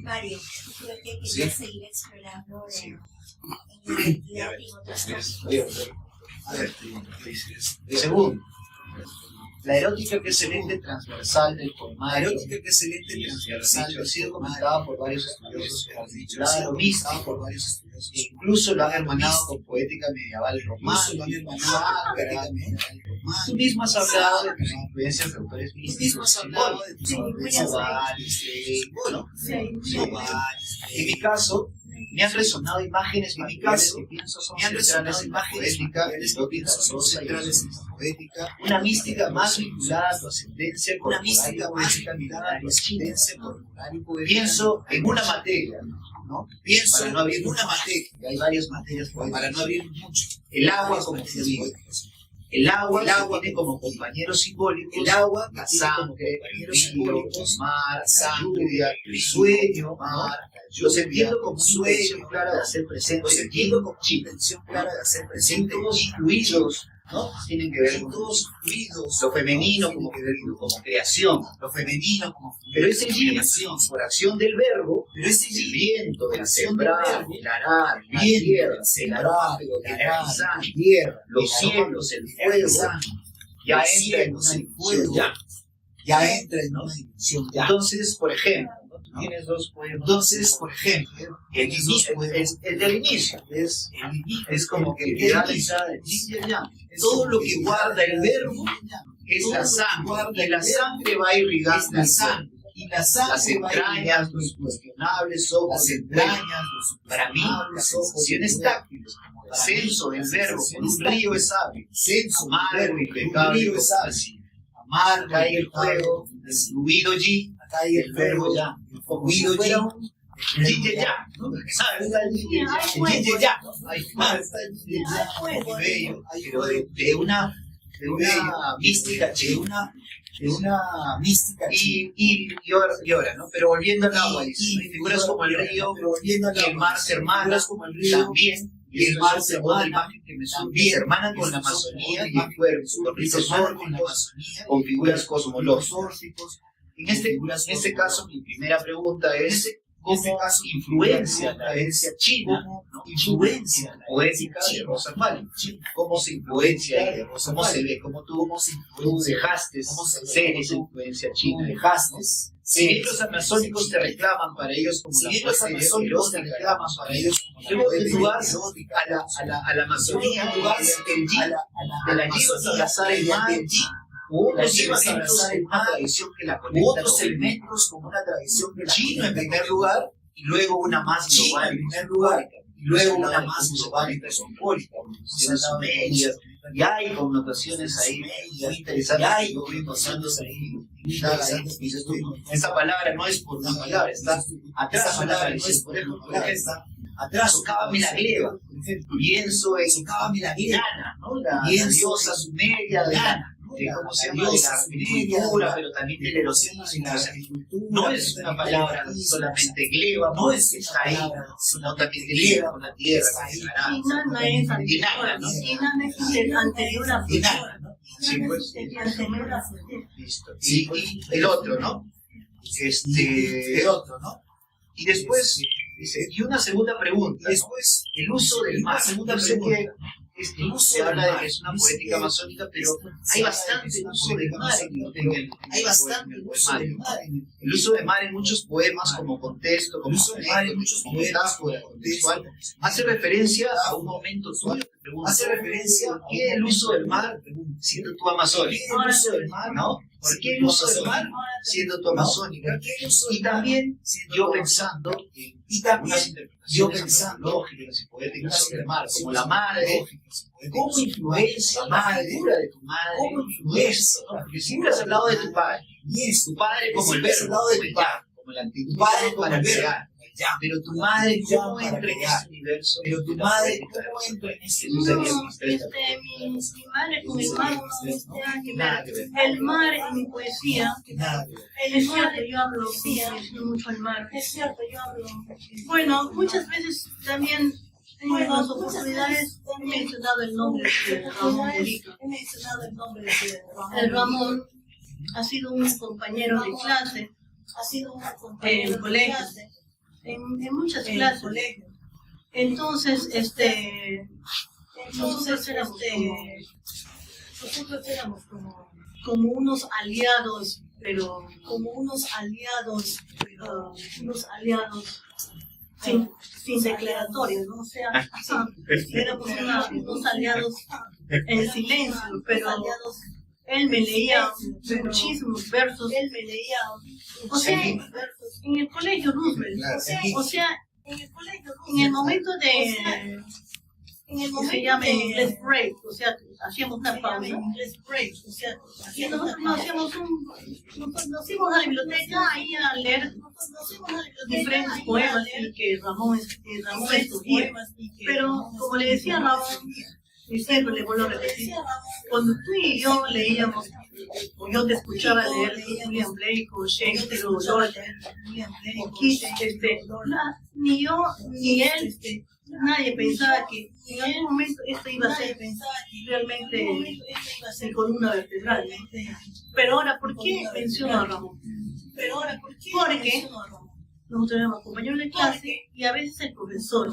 Mario, creo que quería seguir explorando en la identidad y otras cosas. A ver, el segundo. La erótica que es el ente transversal del poemario, ha sido comentada por varios estudiosos, lo mismo, e incluso lo han hermanado con poética medieval romana. Tú mismo has hablado de tus influencias de autores místicos, en mi caso, me han resonado imágenes materiales que pienso son centrales en la poética, una mística más vinculada a tu ascendencia corporal y poética. Pienso en una materia, ¿no? Para no abrir una materia, hay varias materias para no abrir mucho. El agua como fluido. El agua tiene como compañeros simbólicos la sangre, el río, el mar, la lluvia, el sueño, los entiendo como una intención clara de hacer presente, todos fluidos, ¿no? Tienen que ver con lo femenino como creación, pero ese yin, por acción del verbo, el viento, el sembrar, el arar, la tierra, el aráfero, el energizar, los cielos, el fuego, ya entra en una dimensión ya. Entonces, por ejemplo, tienes dos poemas. El del inicio es como que te da la entrada de ya. Todo lo que guarda el verbo es la sangre, y la sangre va irrigando la sangre. Las entrañas, los cuestionables ojos, para mí, las sensaciones táctiles, como el ascenso del verbo con un río es sabio, amargo, impecable, amar, cae el fuego, el fluido allí, cae el verbo ya, el fluido ya. Ya, ¿sabes? Ya, pero de una mística china, y ahora, ¿no? Pero volviendo al agua, figuras como el río y el mar se hermanan también, y el mar se hermana, imagen que me sube, se hermanan con la Amazonía y el cuerpo, con ritos nórdicos, con figuras cosmológicas. En este caso, mi primera pregunta es, ¿cómo influencia la herencia china, influencia la poética de Rosa Fálica? ¿Cómo se influencia ella? ¿Cómo se ve? ¿Cómo tú dejaste ser esa influencia china? Si bien los amazónicos te reclaman para ellos como la poesía erótica, luego de lugar a la Amazonía, el yin, de la llevas a abrazar el mar, otros elementos como una tradición que chino en primer lugar, y luego una más global en primer lugar, y luego una más global y simbólica, y hay connotaciones ahí muy interesantes, esa palabra no es por una palabra, está atrás de la tradición. Por ejemplo, atrás Cábame la gleba, pienso en Diana, ¿no? La diosa sumeria de Diana, como se llama, de la agricultura, pero también de la erosión. No es una palabra solamente gleba, no es que está ahí, sino también gleba con la tierra. Dinana es anterior a Dinana, ¿no? Sí, pues. Listo. Y el otro, ¿no? Y después, y una segunda pregunta, el uso del mar. Se habla de que es una poética amazónica, pero hay bastante uso del mar el uso de mar en muchos poemas como contexto, como metáfora contextual, hace referencia a un momento tuyo. Hace referencia a qué el uso del mar, siendo tú amazónico, ¿no? ¿Por qué el uso del mar siendo tu amazónica? Y también yo pensando lógicas y poéticas sobre el mar, como la madre, cómo influencia la figura de tu madre, cómo influencia, ¿no? Porque siempre has hablado de tu padre como el verbo, como el antiguo padre para crear. Pero tu madre, ¿cómo entra en ese universo? Mi madre con el mar no tiene que ver. El mar en mi poesía, es cierto, yo hablo mucho el mar. Es cierto, yo hablo. Bueno, muchas veces también en las oportunidades he mencionado el nombre de Ramón Mujica. El Ramón ha sido un compañero de clase, en el colegio. En muchas clases. Entonces, nosotros éramos como unos aliados, pero unos aliados sin declaratorios, ¿no? O sea, éramos unos aliados en silencio, pero él me leía muchísimos versos, o sea, en el colegio Roosevelt, o sea, en el momento de, se llama en inglés break, o sea, hacíamos una pausa, y nosotros nos íbamos a la biblioteca ahí a leer diferentes poemas que Ramón escogía, pero como le decía Ramón, y siempre le vuelvo a repetir, cuando tú y yo leíamos, o yo te escuchaba leer William Blake o Shakespeare o Lorca o Keats, ni yo ni él, nadie pensaba que en algún momento esto iba a ser realmente mi columna vertebral. Pero ahora, ¿por qué menciono a Ramón? Porque nosotros éramos compañeros de clase y a veces el profesor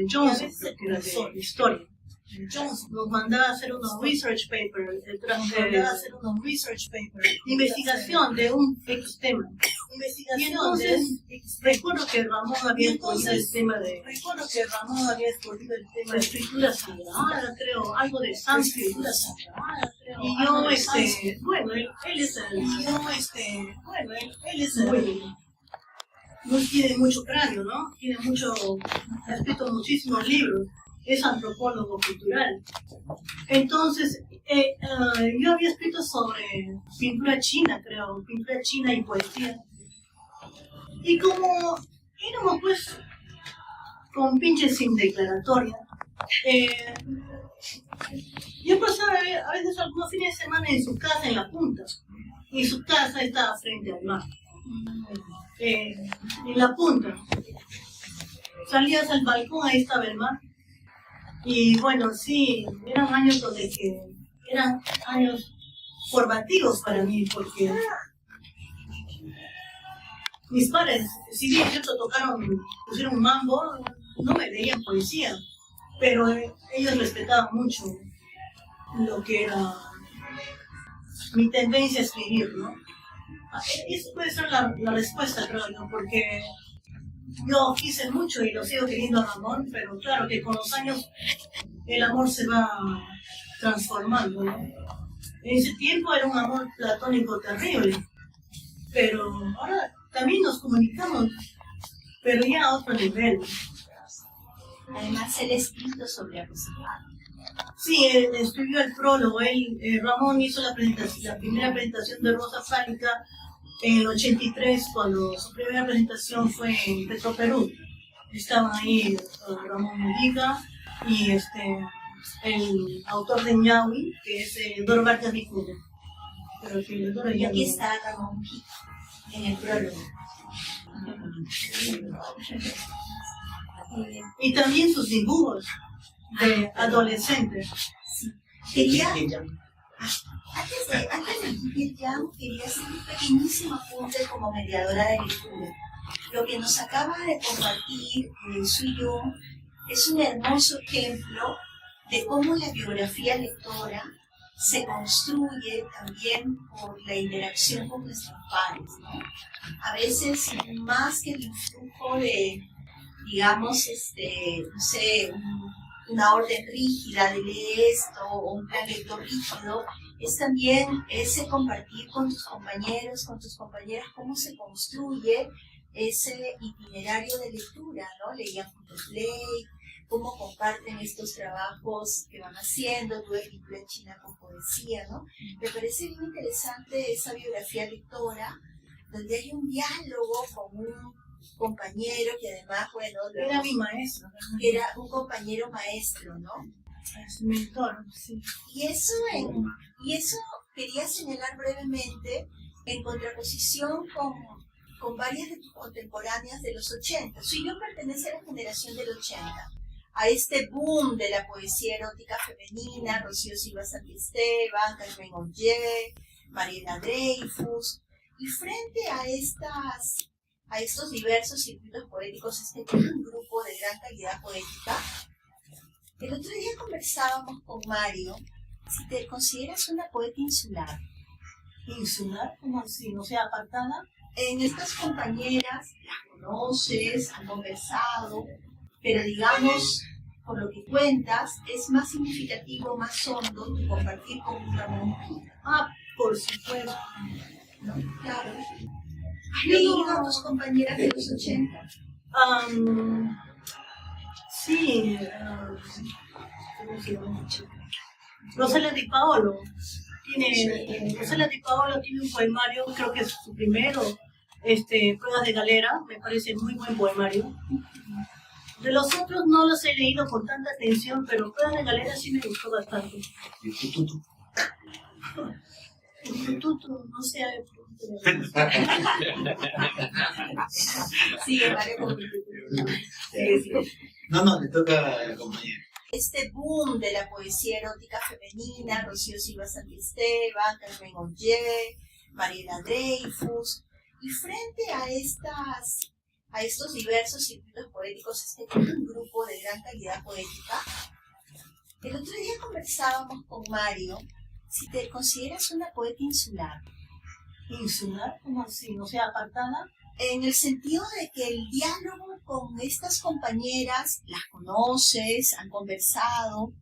Johnson, que era de historia, nos mandaba a hacer unos research papers, investigación de un X tema. Y entonces recuerdo que Ramón había escogido el tema de escritura sagrada, creo, algo de sánscrito. Y yo, bueno, él es no tiene mucho cráneo, ¿no? Ha escrito muchísimos libros. Es antropólogo cultural. Entonces, yo había escrito sobre pintura china, creo, pintura china y poesía. Y como éramos pues con pinches sin declaratoria, yo pasaba a veces algunos fines de semana en su casa en La Punta, y su casa estaba frente al mar. En La Punta. Salías al balcón, ahí estaba el mar. Y bueno, sí, eran años eran años formativos para mí, porque mis padres, si bien cierto pusieron mambo, no me leían poesía, pero ellos respetaban mucho lo que era mi tendencia a escribir, ¿no? Eso puede ser la respuesta, creo yo, porque yo quise mucho y lo sigo queriendo a Ramón, pero claro que con los años el amor se va transformando, ¿no? En ese tiempo era un amor platónico terrible, pero ahora también nos comunicamos, pero ya a otro nivel. Además, él escrito sobre Rosa. Sí, él escribió el prólogo. Ramón hizo la primera presentación de Rosa Fálica en el 83, cuando su primera presentación fue en Petro Perú. Estaban ahí Ramón Mujica y el autor de Ñahui, que es Doro Vargas Vicuña. Y aquí está Ramón Mujica, en el prólogo. Y también sus dibujos de adolescentes. Sí. Antes de ir ya, quería hacer un pequeñísimo apunte como mediadora de lectura. Lo que nos acaba de compartir Suyun es un hermoso ejemplo de cómo la biografía lectora se construye también por la interacción con nuestros pares, ¿no? A veces, más que el influjo de, digamos, no sé, una orden rígida de lee esto o un plan lector rígido, es también ese compartir con tus compañeros, con tus compañeras, cómo se construye ese itinerario de lectura, ¿no? Leían juntos ley, cómo comparten estos trabajos que van haciendo, tu escritura en China con poesía, ¿no? Me parece muy interesante esa biografía lectora, donde hay un diálogo con un compañero que además, bueno, Era mi maestro. era un compañero maestro, ¿no? Es mentor, sí. Y eso quería señalar brevemente en contraposición con varias de tus contemporáneas de los 80. Yo pertenece a la generación del 80, a este boom de la poesía erótica femenina, Rocío Silva Santisteban, Carmen Ollé, Mariela Dreyfus, y frente a estos diversos circuitos poéticos, este gran grupo de gran calidad poética, el otro día conversábamos con Mario si te consideras una poeta insular. ¿Insular? ¿Cómo así? O sea, apartada. En estas compañeras las conoces, han conversado, pero digamos, por lo que cuentas, es más significativo, más hondo tu compartir con un Ramón Mujica. Ah, por supuesto. ¿No? Claro. ¿Has leído a tus compañeras de los 80? Sí. ¿Cómo se llama? Rosela Di Paolo. Rosela Di Paolo tiene un poemario, creo que es su primero, Pruebas de Galera, me parece muy buen poemario. De los otros no los he leído con tanta atención, pero Pruebas de Galera sí me gustó bastante. ¿Y el tututu? El tututu, no sé. Sigue, Mario, con No, le toca a la compañera. este boom de la poesía erótica femenina, Rocío Silva Santisteban, Carmen Ollé, Mariela Dreyfus, y frente a estos diversos circuitos poéticos, este gran grupo de gran calidad poética, el otro día conversábamos con Mario si te consideras una poeta insular. ¿Insular? ¿Cómo así? O sea, apartada. En el sentido de que el diálogo con estas compañeras, las conoces, han conversado,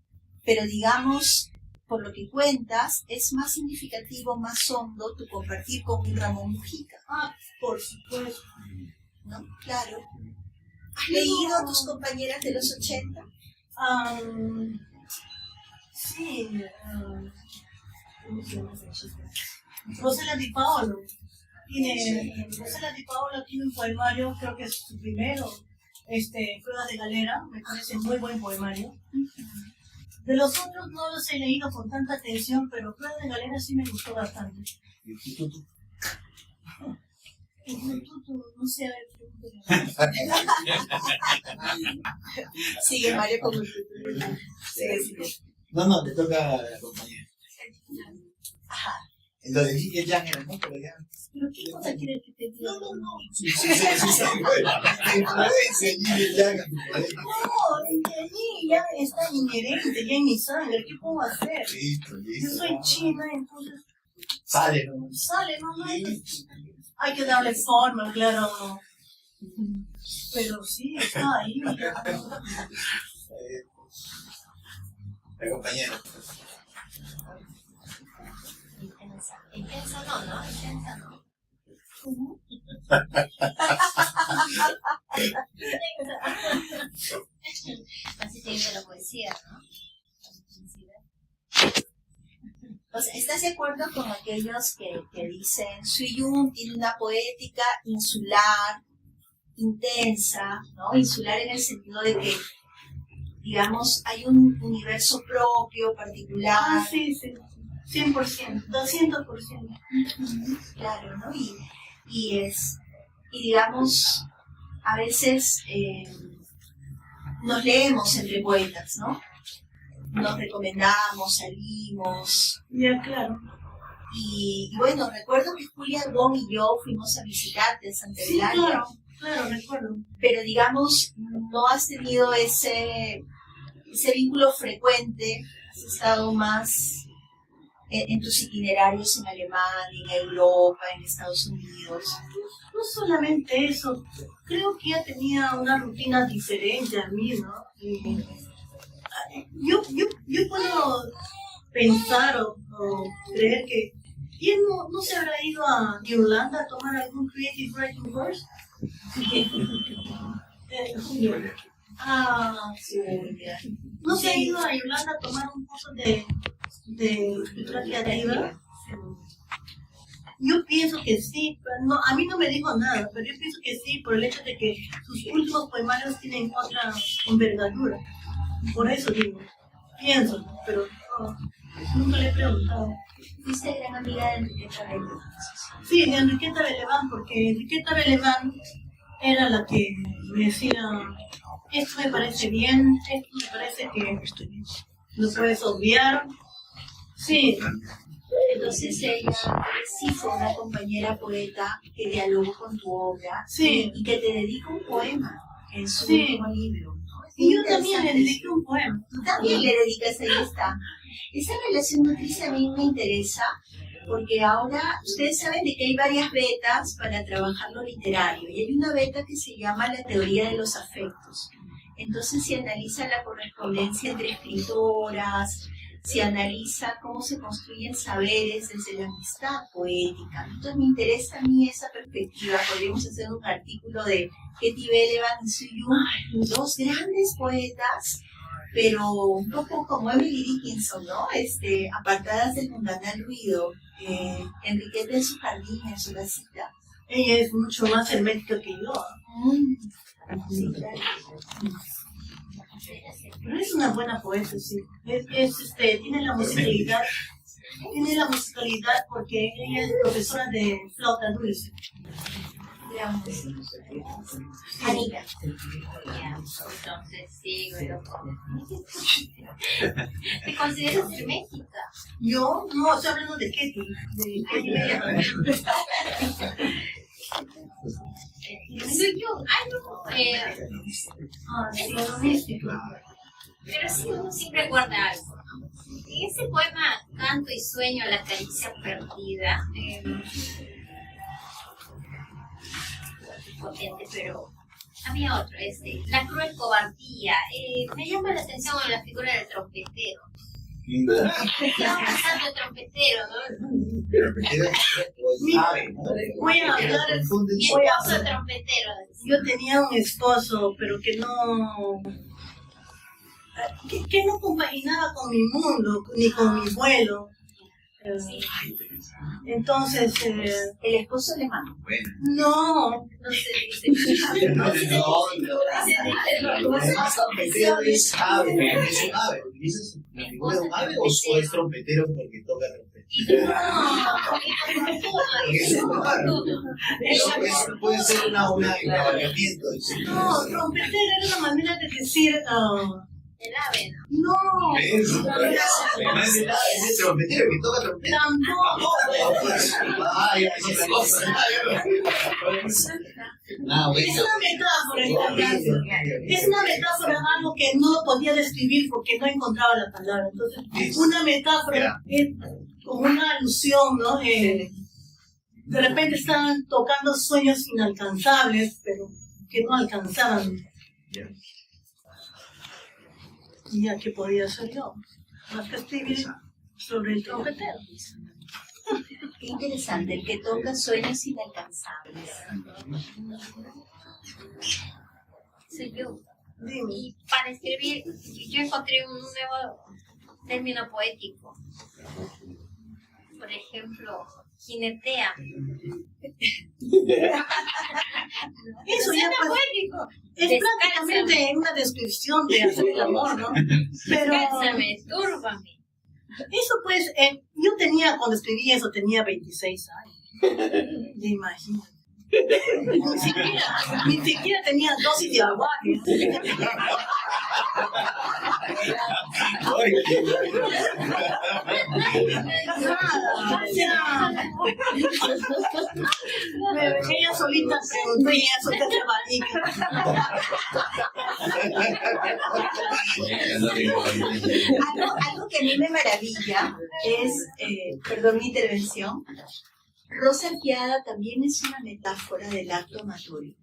pero digamos, por lo que cuentas, es más significativo, más hondo tu compartir con un Ramón Mujica. Ah, por supuesto. ¿No? Claro. ¿Has leído a tus compañeras de los 80? Sí. ¿Cómo se llama esa chica? Rosela Di Paolo. Rosela Di Paolo tiene un poemario, creo que es su primero, Pruebas de Galera, me parece muy buen poemario. De los otros no los he leído con tanta atención, pero Pruebas de Galera sí me gustó bastante. ¿Y el tututu? El tututu, no sé, a ver, Sigue, Mario, con el tututu. Sigue. No, le toca a la compañera. Ajá. Lo de Yin y Yang era, ¿no? Pero ya. ¿pero qué cosa quieres que te diga? No. Sí, influencia Yin y Yang. No, es que allí ya está inherente, ya en mi sangre, ¿qué puedo hacer? Listo. Yo soy china, entonces Sale, ¿no? sale nomás. Hay que darle forma, claro. Pero sí, está ahí. La compañera. Intensa no. ¿Cómo? Así te dice la poesía, ¿no? O sea, ¿estás de acuerdo con aquellos que dicen Suyun tiene una poética insular, intensa, ¿no? Insular en el sentido de que, digamos, hay un universo propio, particular. Ah, sí. 100%, 200%. Claro, ¿no? Y digamos, a veces nos leemos entre poetas, ¿no? Nos recomendamos, salimos. Ya, claro. Y bueno, recuerdo que Julia Albón y yo fuimos a visitarte en Santa Sí, Eulalia, claro, recuerdo. pero digamos, no has tenido ese vínculo frecuente, has estado más en tus itinerarios en Alemania, en Europa, en Estados Unidos. No solamente eso, creo que ella tenía una rutina diferente a mí, ¿no? Y yo puedo pensar o creer que ¿quién no se habrá ido a Irlanda a tomar algún creative writing course? Sí. ¿No se ha ido a Irlanda a tomar un curso de escritura creativa? Yo pienso que sí, pero no, a mí no me dijo nada, pero yo pienso que sí, por el hecho de que sus últimos poemarios tienen otra envergadura. Por eso digo, pienso, pero nunca le he preguntado. ¿Fuiste gran amiga de Enriqueta Beleván? Sí, de Enriqueta Beleván, porque Enriqueta Beleván era la que me decía, esto me parece bien, esto me parece que lo puedes obviar. Sí. Entonces ella sí fue una compañera poeta que dialogó con tu obra, sí, y que te dedica un poema en su sí, último libro, ¿no? Y yo también le dediqué un poema. Tú también le dedicas, ahí está. Esa relación nutricia a mí me interesa porque ahora ustedes saben de que hay varias betas para trabajar lo literario y hay una beta que se llama la teoría de los afectos. Entonces se analiza la correspondencia entre escritoras, se analiza cómo se construyen saberes desde la amistad poética. Entonces me interesa a mí esa perspectiva. Podríamos hacer un artículo de Ketty Beleván y Su Yung, dos grandes poetas, pero un poco como Emily Dickinson, ¿no? Apartadas del mundanal ruido. Enriqueta en su jardín, en su casita. Ella es mucho más hermética que yo. Sí, claro. Pero es una buena poeta, sí. Tiene la musicalidad. Tiene la musicalidad porque ella es profesora de flauta dulce. Anita. Entonces, sí, bueno. ¿Te consideras hermética? Yo no, estoy hablando de Ketty. Soy yo. Ay, no. Sí. Pero sí, uno siempre guarda algo, ¿no? En ese poema, Canto y Sueño, la caricia perdida, potente, pero había otro, la cruel cobardía. Me llama la atención la figura del trompetero. Estaba pensando el trompetero, ¿no? Voy a hablar. Mi esposo trompetero. Yo tenía un esposo, pero que no compaginaba con mi mundo, ni con mi vuelo. Entonces, el esposo alemán. No es ave. ¿Es un ave? ¿Dices la figura de un ave o es trompetero porque toca trompeta? No, puede ser un encabalgamiento. No, trompetero era una manera de decir. El ave, ¿no? No. Es el trompetero que toca trompeta. Tampoco. Es otra cosa. Es una metáfora esta frase. Es una metáfora, algo que no lo podía describir porque no encontraba la palabra. Entonces, una metáfora es como una alusión, ¿no? De repente estaban tocando sueños inalcanzables, pero que no alcanzaban. Y ya, ¿qué podía hacer yo? Más que escribir sobre el trompetero. Qué interesante, el que toca sueños inalcanzables. Soy yo. Dime. Y para escribir, yo encontré un nuevo término poético. Por ejemplo, jinetea. Eso ya pues, poético. es prácticamente una descripción de hacer el amor, ¿no? Pero Descálzame, túrbame. eso pues, yo tenía, cuando escribí eso, tenía 26 años. ¿Te imaginas? Ni siquiera tenía dosis de aguaje. Ella solita preguntó y ella solita se Algo que a mí me maravilla es, perdón mi intervención, Rosa Alquiada también es una metáfora del acto amatorio.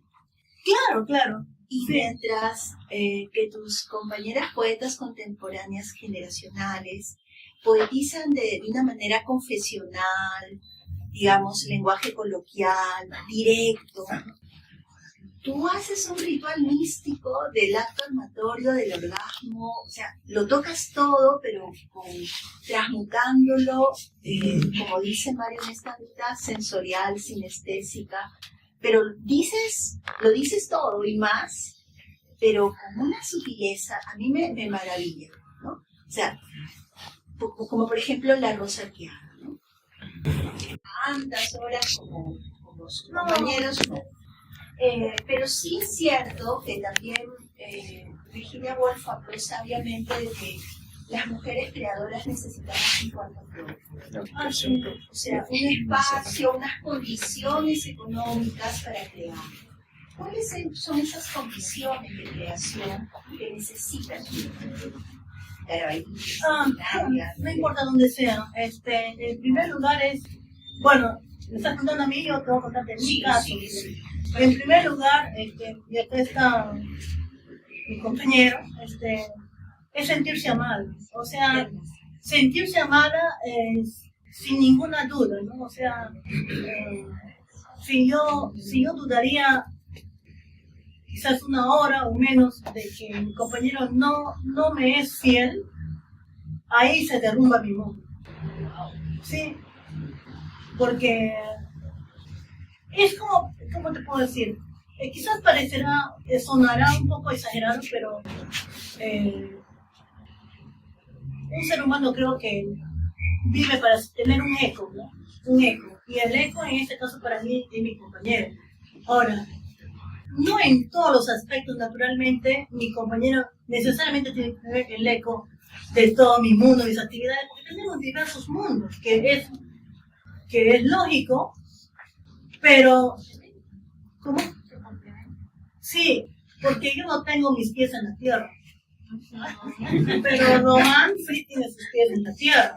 Claro. Y mientras que tus compañeras poetas contemporáneas generacionales poetizan de una manera confesional, digamos, lenguaje coloquial, directo, tú haces un ritual místico del acto armatorio, del orgasmo, o sea, lo tocas todo, pero transmutándolo, como dice Mario en esta ruta, sensorial, sinestésica, pero lo dices todo y más, pero con una sutileza, a mí me maravilla, ¿no? O sea, como por ejemplo la Rosa que habla, ¿no? Tantas horas como sus compañeros, no. Pero sí es cierto que también Virginia Woolf habló sabiamente de que las mujeres creadoras necesitamos un cuarto propio. O sea, un espacio, unas condiciones económicas para crear. ¿Cuáles son esas condiciones de creación que necesitan? No importa dónde sea. En primer lugar es, bueno, me estás contando a mí, yo te voy a contarte en mi caso. En primer lugar, y acá está mi compañero, es sentirse amada. O sea, sentirse amada sin ninguna duda, ¿no? O sea, si yo dudaría quizás una hora o menos de que mi compañero no me es fiel, ahí se derrumba mi mundo. ¿Sí? Porque es como, ¿cómo te puedo decir? Quizás sonará un poco exagerado, pero un ser humano creo que vive para tener un eco, ¿no? Un eco. Y el eco en este caso para mí es mi compañero. Ahora, no en todos los aspectos, naturalmente, mi compañero necesariamente tiene que tener el eco de todo mi mundo, mis actividades, porque tenemos diversos mundos, que es lógico, pero ¿cómo? Sí, porque yo no tengo mis pies en la tierra, pero Román sí tiene sus pies en la tierra.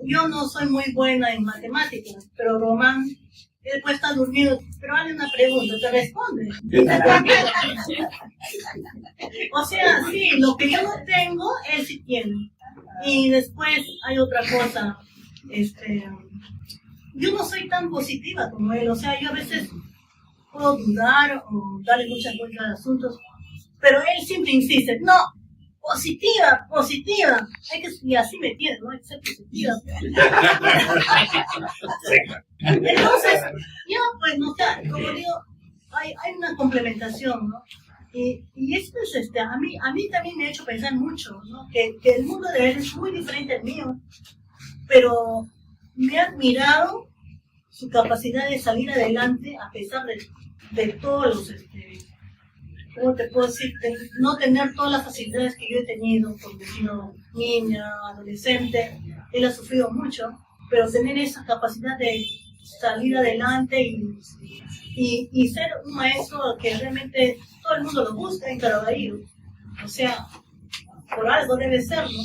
Yo no soy muy buena en matemáticas, pero Román, él puede estar durmiendo, pero hazle una pregunta, te responde. O sea, sí, lo que yo no tengo, él sí tiene. Y después hay otra cosa, yo no soy tan positiva como él, o sea, yo a veces puedo dudar o darle muchas vueltas a asuntos, pero él siempre insiste, no, positiva, y así me tiene, ¿no? Hay que ser positiva. Entonces, yo pues, no sé, como digo, hay una complementación, ¿no? Y esto es, a mí también me ha hecho pensar mucho, ¿no? Que el mundo de él es muy diferente al mío, pero me ha admirado su capacidad de salir adelante a pesar de todos los, ¿cómo te puedo decir? De no tener todas las facilidades que yo he tenido, porque he sido niña, adolescente, él ha sufrido mucho, pero tener esa capacidad de salir adelante y ser un maestro que realmente todo el mundo lo busca en Caraballo. O sea, por algo debe ser, ¿no?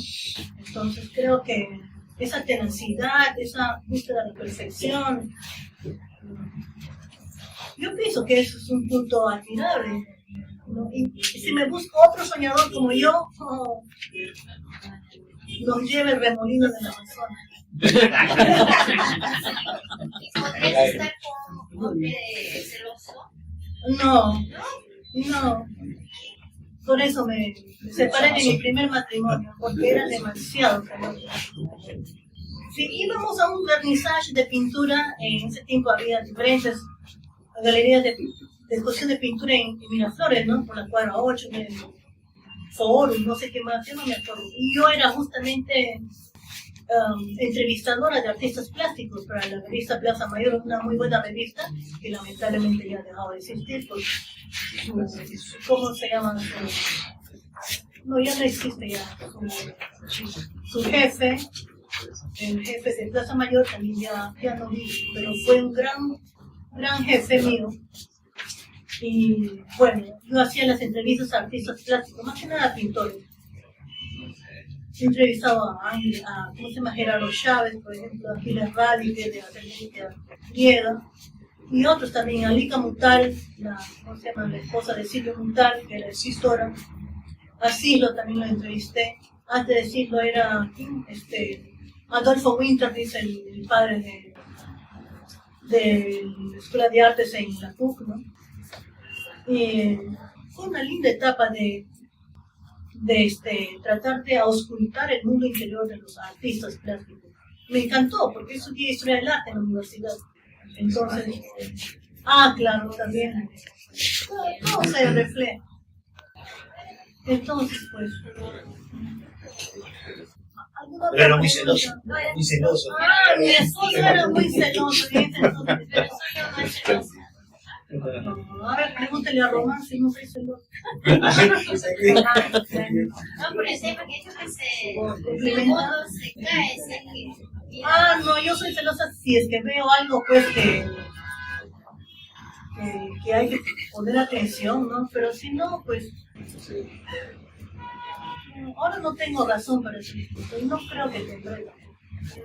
Entonces creo que esa tenacidad, esa búsqueda de perfección, yo pienso que eso es un punto admirable, ¿no? Y si me busco otro soñador como yo, nos lleva el remolino de la Amazonas. ¿Podrías estar con un hombre celoso? No. Por eso me separé de mi primer matrimonio, porque era demasiado celoso. Si íbamos a un vernissage de pintura, en ese tiempo había diferentes galerías de exposición de pintura en Miraflores, ¿no? Por la cuadra 8, en Forum, no sé qué más, yo no me acuerdo. Y yo era justamente entrevistadora de artistas plásticos para la revista Plaza Mayor, una muy buena revista que lamentablemente ya ha dejado de existir. ¿Cómo se llama? No, ya no existe ya. Su jefe, el jefe de Plaza Mayor también ya no vive, pero fue un gran jefe mío. Y bueno, yo hacía las entrevistas a artistas plásticos, más que nada a pintores. He entrevistado a ¿cómo se llama? Gerardo Chávez, por ejemplo, a Giles Rally, de la técnica griega. y otros también, Alika Mutal, ¿cómo se llama? La esposa de Silvio Mutal, que era escritora. A Silo también lo entrevisté. Antes de Silo era Adolfo Winter, dice el padre de la Escuela de Artes en la PUC, ¿no? Y fue una linda etapa de tratar de auscultar el mundo interior de los artistas plásticos. Me encantó, porque estudié historia del arte en la universidad. Entonces, claro, también. Todo se refleja. Entonces, pues. Pero era muy celoso. Muy celoso. Mi esposo era muy celoso. Y entonces, pero yo no es celoso. A ver, pregúntale a Román si no soy celoso. Por el tema que ellos que se cae, no, yo soy celosa si es que veo algo pues que hay que poner atención, ¿no? Pero si no, pues ahora no tengo razón para eso, y no creo que tendré. Yo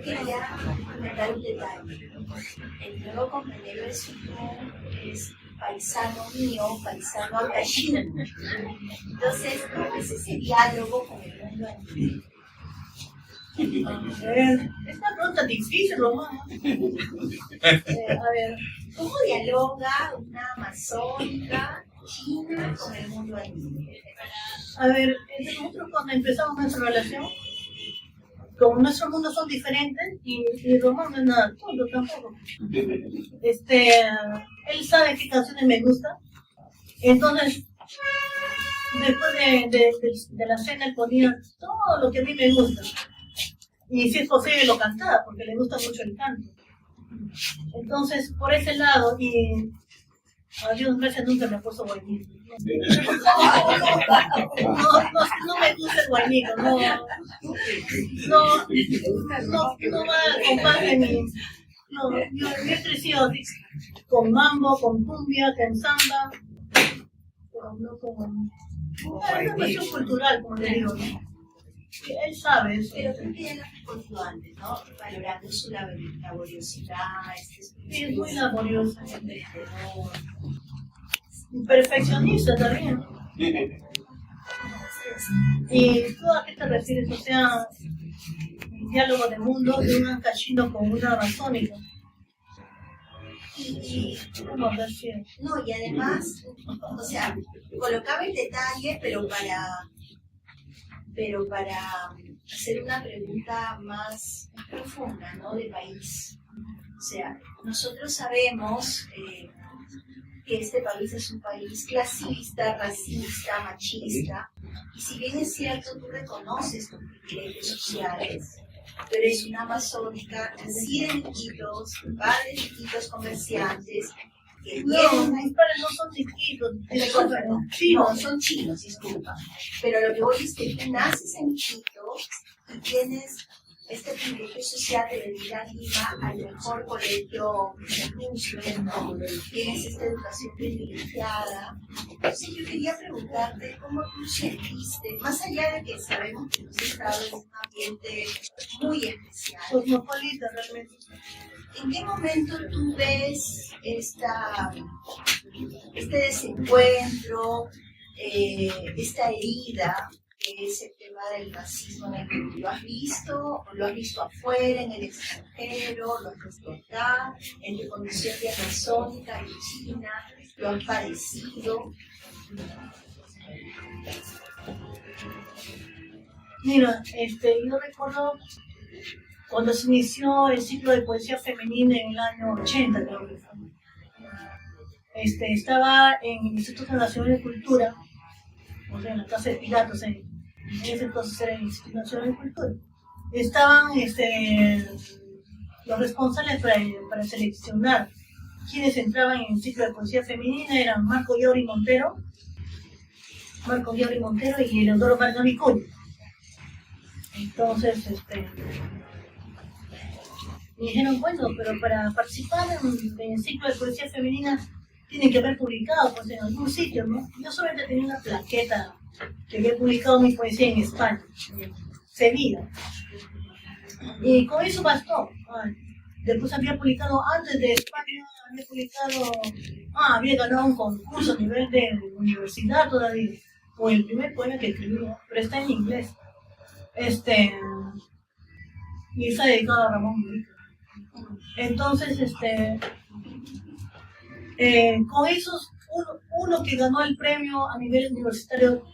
quería comentar un detalle. El nuevo compañero de Suyún es paisano mío, paisano acayino. Entonces, ¿cómo es ese diálogo con el mundo antiguo? Es una pregunta difícil, Román. A ver, ¿cómo dialoga una amazónica china con el mundo antiguo? A ver, nosotros cuando empezamos nuestra relación, como nuestros mundos son diferentes, y Román no es nada tonto tampoco. Él sabe qué canciones me gustan, entonces después de la cena él ponía todo lo que a mí me gusta. Y si es posible lo cantaba, porque le gusta mucho el canto. Entonces, por ese lado, y a Dios gracias nunca me ha puesto guaynito. No me gusta el guaynito, no va a acompañar mi... No, yo he crecido con mambo, con cumbia, con samba, pero no con... Es una cuestión cultural, como le digo, ¿no? Él sabe eso. Pero creo que ya lo respondió antes, ¿no? Valorando su laboriosidad, es muy laboriosa. Perfeccionista también. ¿Y tú a qué te refieres? O sea, el diálogo de mundo de un ancashino con una amazónica. ¿Cómo refieres? No, y además, o sea, colocaba el detalle, pero para hacer una pregunta más profunda, ¿no? De país. O sea, nosotros sabemos que este país es un país clasista, racista, machista, y si bien es cierto, tú reconoces tus privilegios sociales, pero es una amazónica, reside en Iquitos, padres de Iquitos comerciantes, que no, mis padres no son chiquitos, no, son chinos, disculpa. Pero lo que voy es que tú naces en Iquitos y tienes este privilegio social de venir a Lima al mejor colegio Roosevelt, tienes esta educación privilegiada. Entonces yo quería preguntarte cómo tú sentiste, más allá de que sabemos que tú has estado en un ambiente muy especial, cosmopolita realmente. ¿En qué momento tú ves este desencuentro, esta herida que es el tema del racismo en el mundo? ¿Lo has visto? ¿Lo has visto afuera, en el extranjero? ¿Lo has visto acá, en tu condición de amazónica y china? ¿Lo has padecido? Mira, yo recuerdo cuando se inició el ciclo de poesía femenina en el año 80, creo que fue. Estaba en el Instituto Nacional de Cultura, o sea, en la Casa de Pilatos, en ese entonces era el Instituto Nacional de Cultura. Estaban los responsables para seleccionar quienes entraban en el ciclo de poesía femenina, eran Marco Giorgi Montero y Eleodoro Vargas Vicuña. Entonces, me dijeron, bueno, pero para participar en el ciclo de poesía femenina tienen que haber publicado pues, en algún sitio, ¿no? Yo solamente tenía una plaqueta que había publicado mi poesía en España, en Sevilla. Y con eso bastó. Después había publicado, antes de España, había publicado, había ganado un concurso a nivel de universidad todavía, o el primer poema que escribió, pero está en inglés. Y está dedicado a Ramón Mujica. Entonces, con esos, uno que ganó el premio a nivel universitario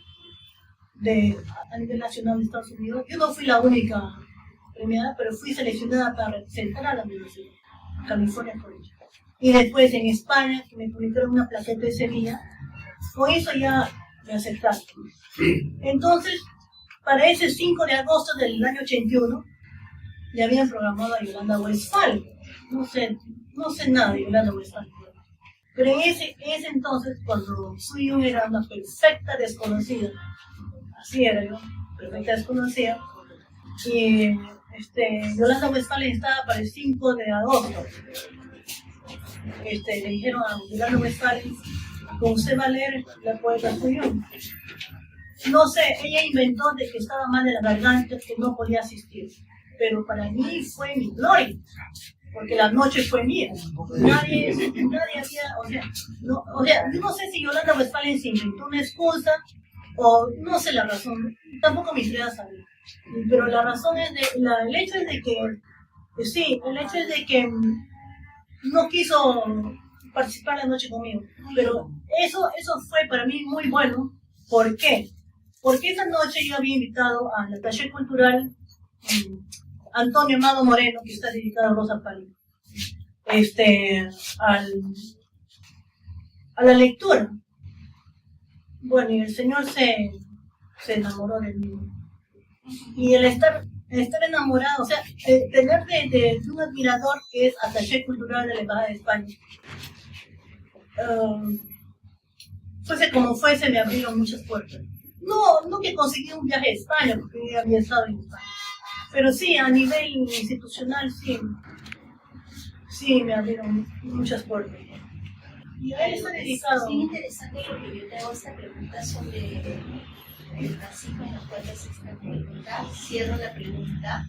a nivel nacional de Estados Unidos, yo no fui la única premiada, pero fui seleccionada para representar a la Universidad California College. Y después en España, que me publicaron una plaqueta de Sevilla, con eso ya me aceptaron. Entonces, para ese 5 de agosto del año 81, le habían programado a Yolanda Westphal. No sé nada de Yolanda Westphal. Pero en ese entonces, cuando Suyun era una perfecta desconocida, así era yo, perfecta desconocida, y Yolanda Westphal estaba para el 5 de agosto. Le dijeron a Yolanda Westphal, con usted va a leer la poeta Suyun. No sé, ella inventó de que estaba mal de la garganta, que no podía asistir. Pero para mí fue mi gloria, porque la noche fue mía. Nadie había, yo no sé si Yolanda Westphal se inventó una excusa, o no sé la razón, tampoco me interesa saber. Pero la razón es el hecho es de que no quiso participar la noche conmigo. Pero eso fue para mí muy bueno. ¿Por qué? Porque esa noche yo había invitado a la taller cultural Antonio Amado Moreno, que está dedicado a Rosa Pali, a la lectura. Bueno, y el señor se enamoró de mí. Y el estar enamorado, o sea, tener de un admirador que es attaché cultural de la Embajada de España, fuese como fuese, me abrieron muchas puertas. No que conseguí un viaje a España, porque yo había estado en España, pero sí, a nivel institucional, sí me abrieron muchas puertas. Y a él está dedicado. Es bien interesante porque yo te hago esta pregunta sobre el racismo en los cuales se está preguntando. Cierro la pregunta.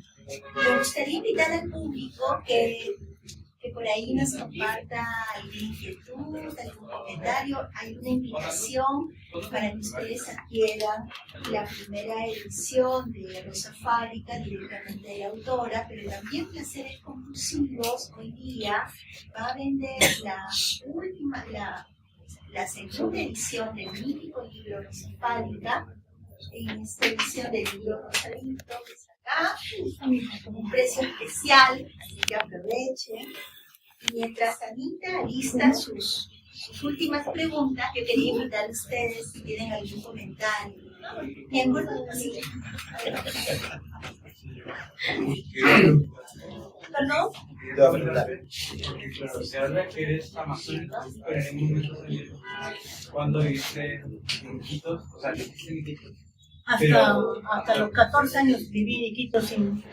Me gustaría invitar al público que por ahí nos comparta alguna inquietud, algún comentario, alguna invitación para que ustedes adquieran la primera edición de Rosa Fálica, directamente de la autora, pero también Placeres Compulsivos hoy día va a vender la segunda edición del mítico libro Rosa Fálica, en esta edición del libro Rosadito, que es acá, con un precio especial, así que aprovechen. Mientras Anita alista sus últimas preguntas, yo quería invitar a ustedes si tienen algún comentario. ¿Me acuerdo? Sí. ¿Perdón? Claro, se habla que eres amazónica, pero en un momento cuando viviste en Quito, o sea, viviste en Quito. Hasta los 14 años viví en Quito sin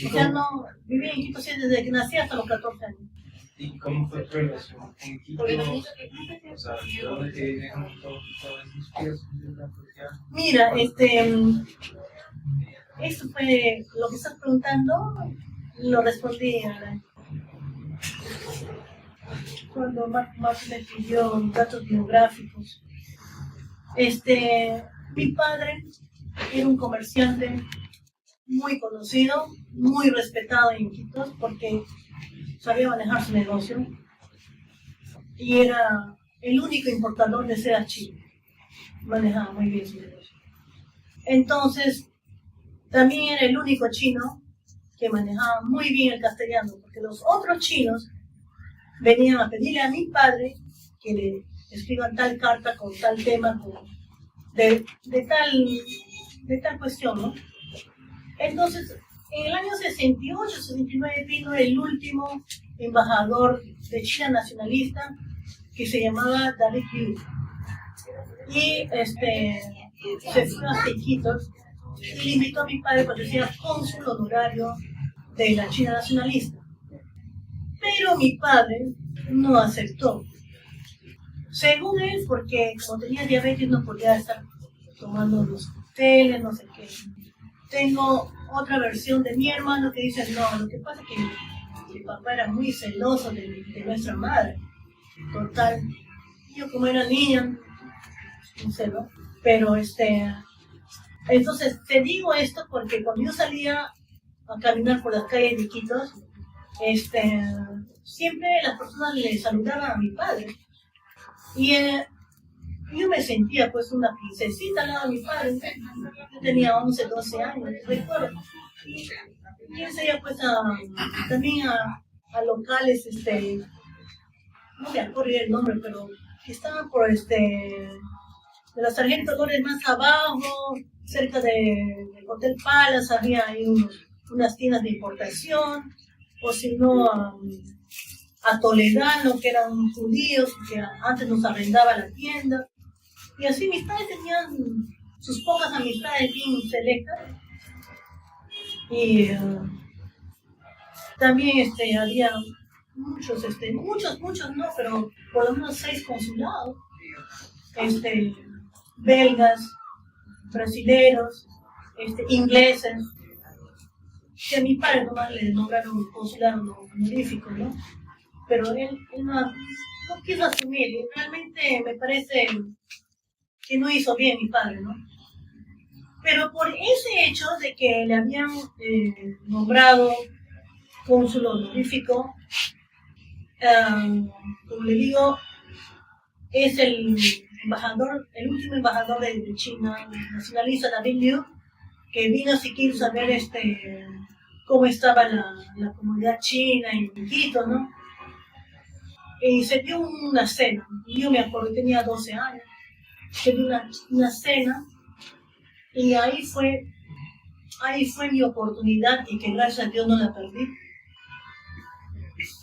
o sea, no, viví en Quito desde que nací hasta los 14 años. ¿Y cómo fue tu relación con Quito? O sea, ¿de dónde te viene toda esa inspiración de la poesía? Mira, esto fue lo que estás preguntando, lo respondí cuando Marx me pidió datos biográficos. Mi padre era un comerciante muy conocido, muy respetado en Quito, porque sabía manejar su negocio y era el único importador de seda china. Manejaba muy bien su negocio. Entonces, también era el único chino que manejaba muy bien el castellano, porque los otros chinos venían a pedirle a mi padre que le escriban tal carta con tal tema, de tal cuestión, ¿no? Entonces, en el año 68-69 vino el último embajador de China nacionalista, que se llamaba David Liu. Y se fue a Iquitos y le invitó a mi padre para que sea cónsul honorario de la China nacionalista. Pero mi padre no aceptó. Según él, porque como tenía diabetes no podía estar tomando los cócteles, no sé qué. tengo otra versión de mi hermano que dice, no, lo que pasa es que mi papá era muy celoso de nuestra madre. Total, yo como era niña, no sé, ¿no? Pero entonces te digo esto porque cuando yo salía a caminar por las calles de Iquitos, siempre las personas le saludaban a mi padre. Y yo me sentía pues una princesita al lado de mi padre. Yo tenía 11, 12 años, recuerdo. Y él salía pues también a locales, no me acuerdo el nombre, pero que estaban por de la Sargento Flores más abajo, cerca del Hotel Palace, había ahí unas tiendas de importación, o si no a Toledano, que eran judíos, que antes nos arrendaba la tienda. Y así mis padres tenían sus pocas amistades bien selectas. Y también había muchos no, pero por lo menos 6 consulados, belgas, brasileños, ingleses, que a mi padre nomás le nombraron consulado honorífico, ¿no? Pero él no quiso asumir, y realmente me parece que no hizo bien mi padre, ¿no? Pero por ese hecho de que le habían nombrado cónsul honorífico, como le digo, es el último embajador de China, nacionalista David Liu, que vino a Siquir a saber cómo estaba la comunidad china en Quito, ¿no? Y se dio una cena, yo me acuerdo, tenía 12 años, se dio una cena, y ahí fue mi oportunidad, y que gracias a Dios no la perdí,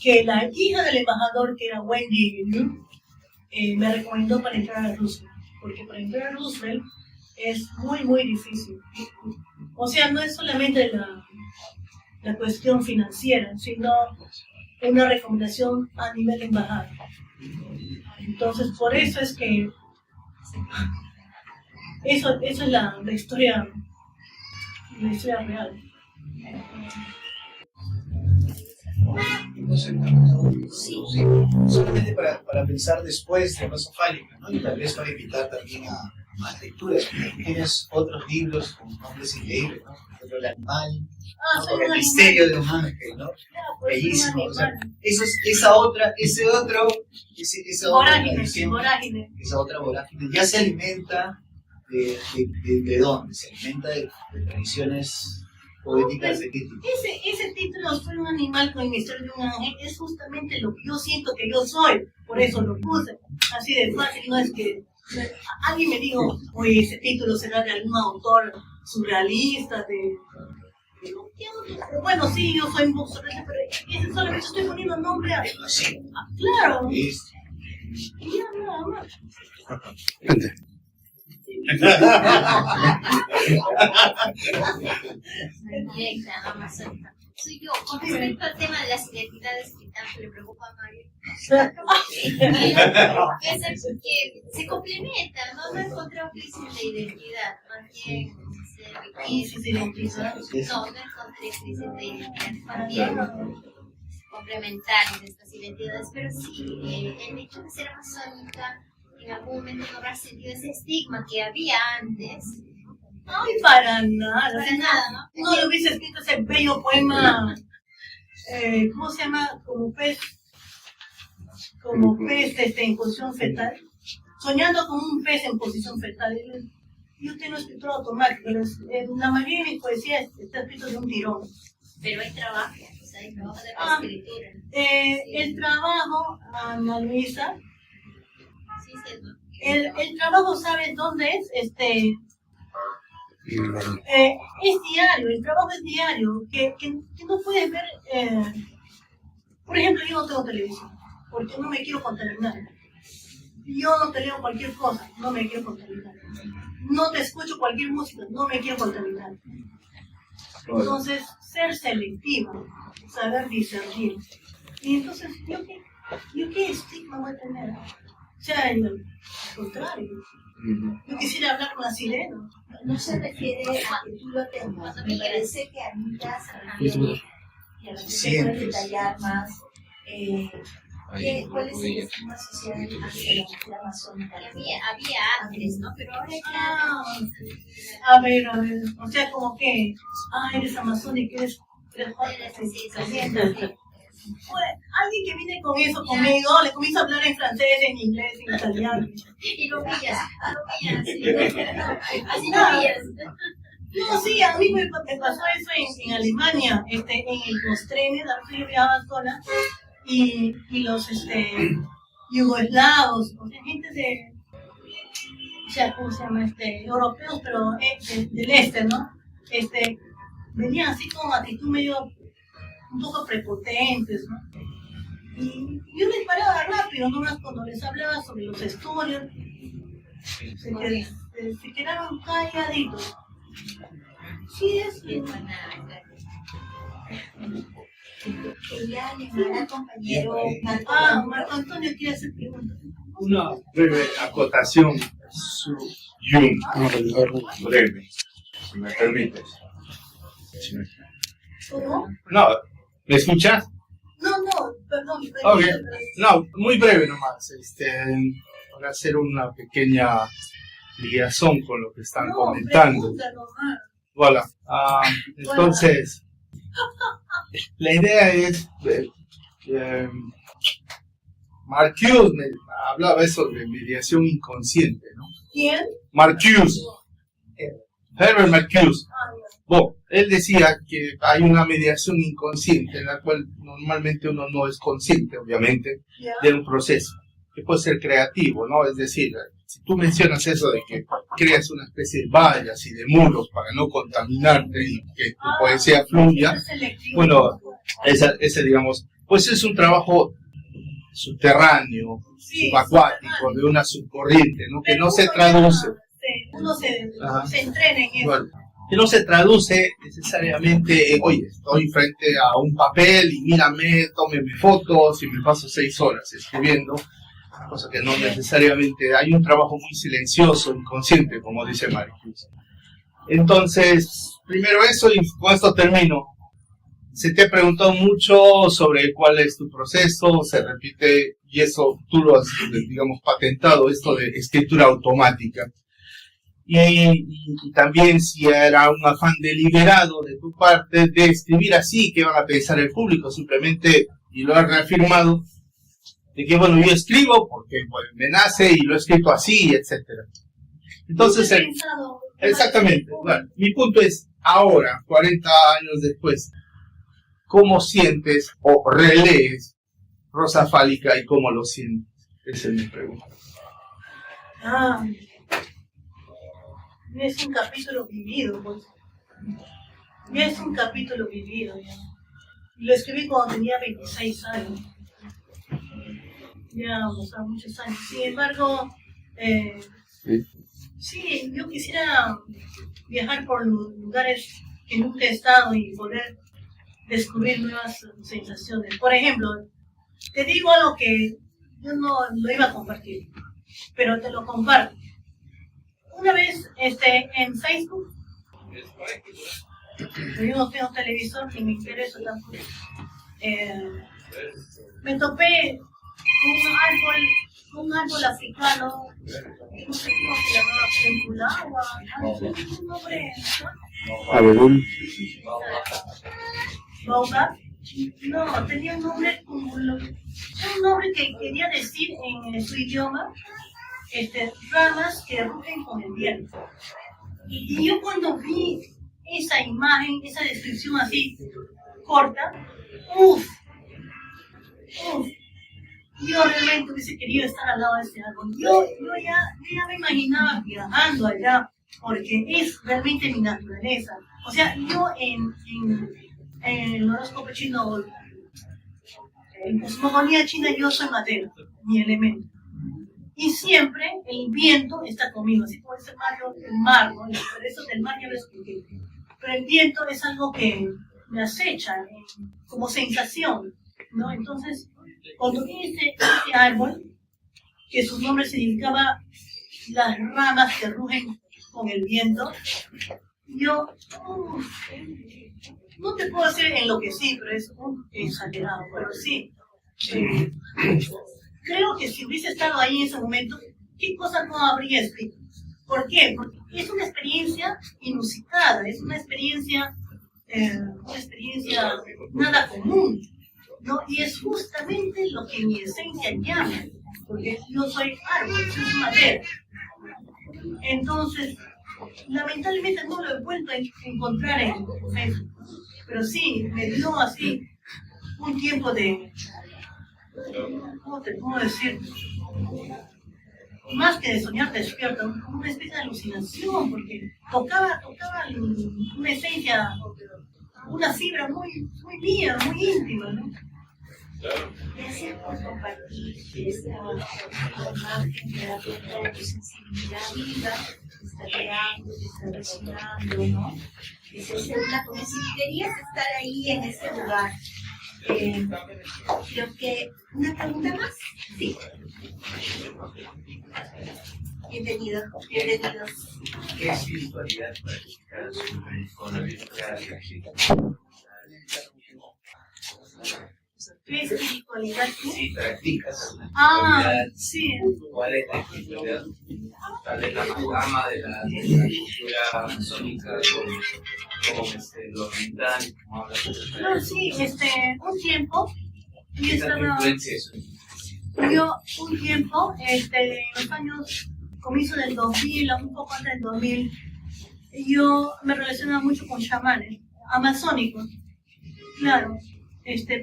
que la hija del embajador, que era Wendy Liu, me recomendó para entrar a Roosevelt, porque para entrar a Roosevelt es muy, muy difícil. O sea, no es solamente la cuestión financiera, sino una recomendación a nivel de embajada. Entonces, por eso es que eso es la historia real. Sí. Solamente para pensar después de Rosa Fálica, ¿no? Y tal vez para invitar también a más lecturas. Tienes otros libros con nombres increíbles, ¿no? Por ejemplo, El Animal, ¿no? Con El Misterio de un Ángel, ¿no? Bellísimo. O sea, esa otra Vorágine. Esa otra vorágine ya se alimenta de dónde? Se alimenta de tradiciones poéticas de qué tipo. Ese título, Soy un animal con el misterio de un ángel, es justamente lo que yo siento que yo soy, por eso lo puse. Así de fácil, no es que alguien me dijo, oye, ese título será de algún autor surrealista, bueno, sí, yo soy un surrealista, pero ese solamente estoy poniendo nombre a... Sí. Claro. Sí. Y ya, nada más. Directa, no más cerca. Soy yo. Con respecto al tema de las identidades que tanto le preocupa a Mario, que se complementan, ¿no? No he encontrado crisis de identidad, más bien crisis de identidad. No encontré crisis de identidad, más bien complementarias estas identidades, pero sí, el hecho de ser amazónica en algún momento no habrá sentido ese estigma que había antes. Ay, para nada. Para nada, ¿no? No le hubiese escrito ese bello poema, ¿cómo se llama? Como pez en posición fetal. Soñando con un pez en posición fetal. Yo tengo escritura automática, pero la mayoría de mi poesía está escrito de un tirón. Pero hay trabajo, o sea, hay trabajo de la escritura. El trabajo, Ana Luisa, Sí, cierto. el trabajo, ¿sabes dónde es? Es diario, el trabajo es diario, que no puedes ver, por ejemplo, yo no tengo televisión, porque no me quiero contaminar. Yo no te leo cualquier cosa, no me quiero contaminar. No te escucho cualquier música, no me quiero contaminar. Entonces, ser selectiva, saber discernir. Y entonces, ¿yo qué estigma voy a tener? O sea, al contrario, Yo quisiera hablar brasileño. No se refiere a que tú lo tengas. Me parece que Anita se refiere, y a lo que se puede detallar más, ¿cuál es el esquema social de la mujer amazónica? Había antes, ¿no? Pero ahora ya... A ver, o sea, como que, eres amazónica, eres Sí, Pues, alguien que viene con eso conmigo, le comienzo a hablar en francés, en inglés, en italiano. Y lo pillas. Así lo pillas. No, sí, a mí me pasó eso en Alemania, en los trenes, a veces yo viajaba sola, y los yugoslavos, o sea, gente de, o sea, ¿cómo se llama? Europeos, pero del este, ¿no? Venían así con actitud medio, un poco prepotentes, ¿no? Y yo les paraba rápido, nomás cuando les hablaba sobre los estudios, se quedaron calladitos. Sí, es bien. Quería animar al compañero Marco Antonio quiere hacer preguntas. Una breve acotación, Jung, breve, si me permites. ¿Cómo? No, ¿me escuchas? No, perdón. Ok, no, muy breve nomás, para hacer una pequeña ligación con lo que están comentando. Pregunta nomás. Voilà. Entonces, la idea es, Marcuse me hablaba eso de mediación inconsciente, ¿no? ¿Quién? Marcuse, Herbert Marcuse. Bueno, él decía que hay una mediación inconsciente en la cual normalmente uno no es consciente, obviamente, ¿Ya? de un proceso que puede ser creativo, ¿no? Es decir, si tú mencionas eso de que creas una especie de vallas y de muros para no contaminarte y que tu poesía fluya, Es selectivo. bueno, ese digamos, pues es un trabajo subterráneo, Sí, subacuático, de una subcorriente, ¿no? Que no se traduce. Uno se Ajá. entrena en eso. Bueno, que no se traduce necesariamente en, oye, estoy frente a un papel y mírame, tómeme fotos y me paso 6 horas escribiendo, cosa que no necesariamente, hay un trabajo muy silencioso, inconsciente, como dice Marcuse. Entonces, primero eso y con esto termino. Se te ha preguntado mucho sobre cuál es tu proceso, se repite, y eso tú lo has, digamos, patentado, esto de escritura automática. Y también si era un afán deliberado de tu parte de escribir así, ¿qué van a pensar el público? Simplemente, y lo has reafirmado, de que bueno, yo escribo porque pues, me nace y lo he escrito así, etcétera. Entonces, exactamente, bueno, mi punto es, ahora, 40 años después, ¿cómo sientes o relees Rosa Fálica y cómo lo sientes? Esa es mi pregunta. Es un capítulo vivido, pues. Ya es un capítulo vivido, ya. Lo escribí cuando tenía 26 años. Ya, o sea, muchos años. Sin embargo, sí, yo quisiera viajar por lugares que nunca he estado y poder descubrir nuevas sensaciones. Por ejemplo, te digo algo que yo no lo iba a compartir, pero te lo comparto. Una vez en Facebook, yo no tengo televisor ni me interesa tampoco, me topé un árbol africano, no sé cómo se llamaba, Pentulawa, un nombre, Baobab. No, tenía un nombre que quería decir en su idioma, ramas que rugen con el viento. Y yo cuando vi esa imagen, esa descripción así corta, yo realmente hubiese querido estar al lado de ese árbol. Yo ya me imaginaba viajando allá, porque es realmente mi naturaleza. O sea, yo en el horóscopo chino, en cosmogonía china, yo soy madera, mi elemento. Y siempre el viento está conmigo, así como ese el mar, ¿no? Por eso del mar ya lo expliqué. Pero el viento es algo que me acecha como sensación, ¿no? Entonces, cuando vi ese árbol, que su nombre significaba las ramas que rugen con el viento. Yo no te puedo decir en lo que sí, pero es un exagerado, pero sí. Creo que si hubiese estado ahí en ese momento, ¿qué cosas no habría escrito? ¿Por qué? Porque es una experiencia inusitada, es una experiencia nada común, ¿no? Y es justamente lo que mi esencia llama, porque yo soy árbol, soy madera. Entonces, lamentablemente no lo he vuelto a encontrar en Facebook, pero sí, me dio así un tiempo de, ¿cómo te puedo decir? Más que de soñar despierto, como una especie de alucinación, porque tocaba una esencia, una fibra muy mía, muy íntima, ¿no? Gracias por compartir esta imagen que da cuenta de tu sensibilidad viva, que está creando, que está resonando, ¿no? Esa es una, como si querías estar ahí en ese lugar. Creo que una pregunta más. Sí. Bienvenidos. ¿Qué espiritualidad practicas con la lectura de la gente? ¿Qué espiritualidad? Sí, practicas. Sí. ¿Cuál es la espiritualidad? Tal vez la amalgama de la cultura masónica con lo oriental, como hablas de No, sí, un tiempo, yo ¿qué tanta estaba, influencia eso? en los años, comienzo del 2000, un poco antes del 2000, yo me relacionaba mucho con chamanes, amazónicos, claro,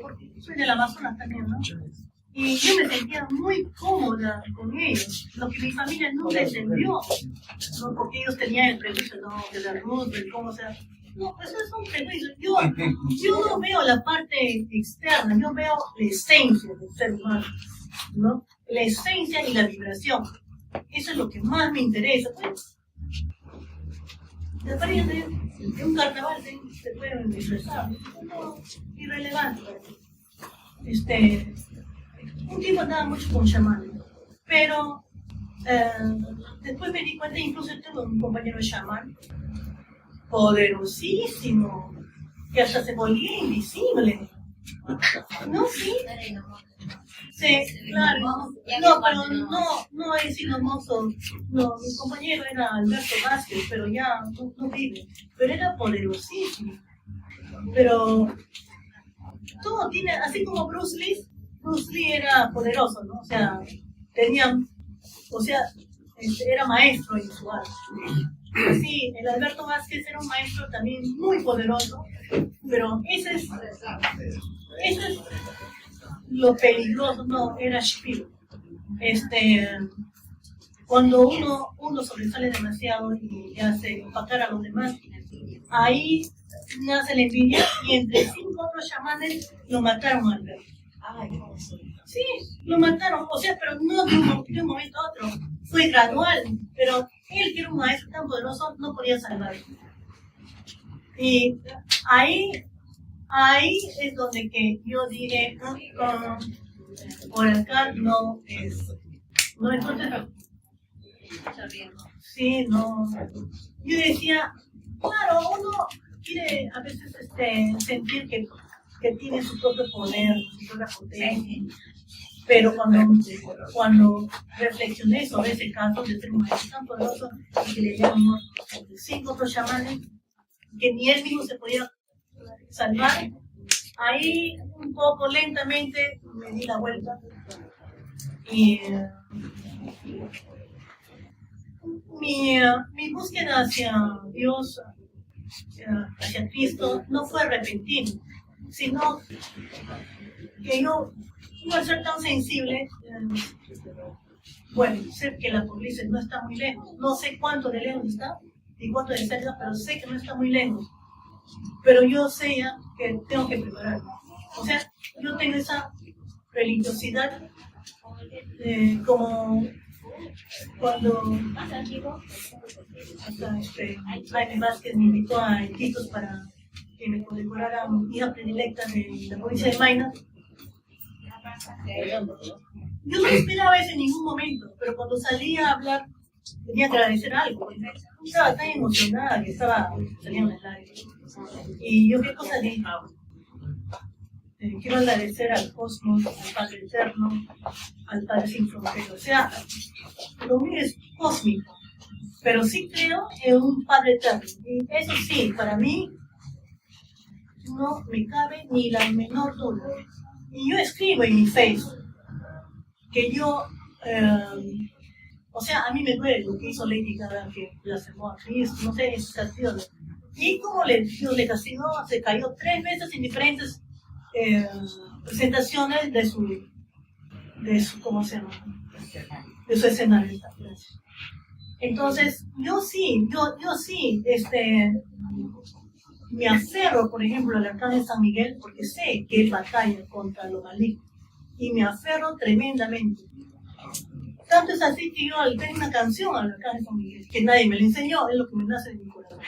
porque soy del Amazonas también, ¿no? Y yo me sentía muy cómoda con ellos, lo que mi familia nunca entendió, ¿no? Porque ellos tenían el prejuicio, ¿no? De la luz, de cómo sea. No, pues es un prejuicio. Yo no veo la parte externa, yo veo la esencia del ser humano, ¿no? La esencia y la vibración. Eso es lo que más me interesa. Pues, la apariencia de un carnaval se puede disfrazar, es irrelevante para mí. Un tiempo andaba mucho con chamanes, pero después me di cuenta, incluso tuve un compañero chamán poderosísimo, que hasta se volvía invisible. ¿No? Sí. Sí, claro. No, pero no he sido mozo. No, mi compañero era Alberto Vázquez, pero ya no vive. Pero era poderosísimo. Pero todo tiene, así como Bruce Lee era poderoso, ¿no? O sea, era maestro en su arte. Sí, el Alberto Vázquez era un maestro también muy poderoso, pero ese es lo peligroso, no, era Shapiro. Cuando uno sobresale demasiado y hace opacar a los demás, ahí nace la envidia y entre 5 otros chamanes lo mataron a Alberto. Sí, lo mataron, o sea, pero no de un momento a otro, fue gradual, pero él, que era un maestro tan poderoso, no podía salvarlo. Y ahí es donde que yo dije, por acá no es, no, entonces, sí, no. Yo decía, claro, uno quiere a veces sentir que tiene su propio poder, su propia potencia. Pero cuando reflexioné sobre ese caso de ser un maestro tan poderoso y que le dieron 5 otros chamanes que ni él mismo se podía salvar, ahí un poco lentamente me di la vuelta y mi búsqueda hacia Dios, hacia Cristo, no fue repentina, sino que yo, al ser tan sensible, bueno, sé que la pobreza no está muy lejos, no sé cuánto de lejos está y cuánto de cerca, pero sé que no está muy lejos. Pero yo sé ya que tengo que prepararme. O sea, yo tengo esa religiosidad como cuando Jaime Vázquez me invitó a Iquitos para que me condecorara mi hija predilecta de la provincia de Maynas. Yo no esperaba eso en ningún momento, pero cuando salí a hablar tenía que agradecer algo. Estaba tan emocionada que salían las lágrimas. Y yo, ¿qué cosa dije? Quiero agradecer al cosmos, al Padre Eterno, al Padre Sin Fronteras. O sea, lo mío es cósmico, pero sí creo en un Padre Eterno. Y eso sí, para mí no me cabe ni la menor duda. Y yo escribo en mi Facebook que yo, o sea, a mí me duele lo que hizo Lady Gaga, que blasfemó a Cristo, no sé, en sus castigos. Y como Dios le castigó, se cayó 3 veces en diferentes presentaciones de su, ¿cómo se llama? De su escenario. Entonces, yo sí, me aferro, por ejemplo, al Arcángel San Miguel, porque sé que él batalla contra lo maligno, y me aferro tremendamente. Tanto es así que yo tengo una canción al Arcángel San Miguel, que nadie me la enseñó, es lo que me nace de mi corazón.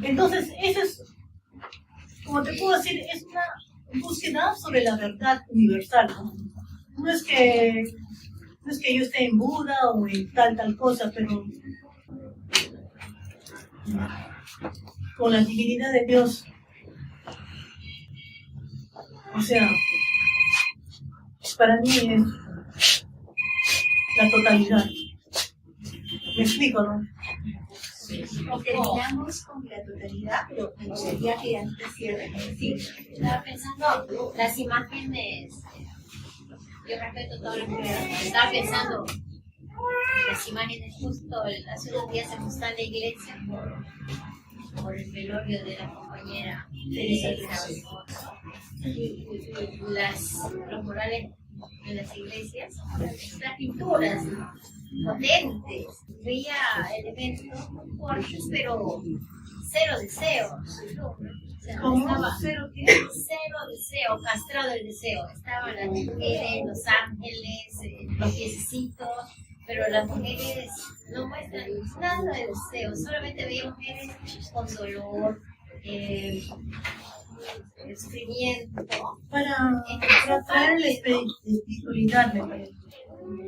Entonces, eso es, como te puedo decir, es una búsqueda sobre la verdad universal, ¿no? No es que yo esté en Buda o en tal cosa, pero con la divinidad de Dios. O sea, para mí es la totalidad. ¿Me explico, no? Terminamos con la totalidad, pero me gustaría que antes cierren. Sí. Estaba pensando, las imágenes, yo respeto todo lo que estaba pensando, las imágenes justo hace unos días se mostró en la iglesia por el velorio de la compañera Teresa y los murales en las iglesias, las pinturas potentes, veía elementos muy fuertes, pero cero deseo. O sea, ¿Cómo? ¿Cero qué? Cero deseo, castrado el deseo. Estaban las mujeres, los ángeles, los piececitos, pero las mujeres no muestran nada de deseo, solamente veía mujeres con dolor, sufrimiento. Para traer la espiritualidad, me parece.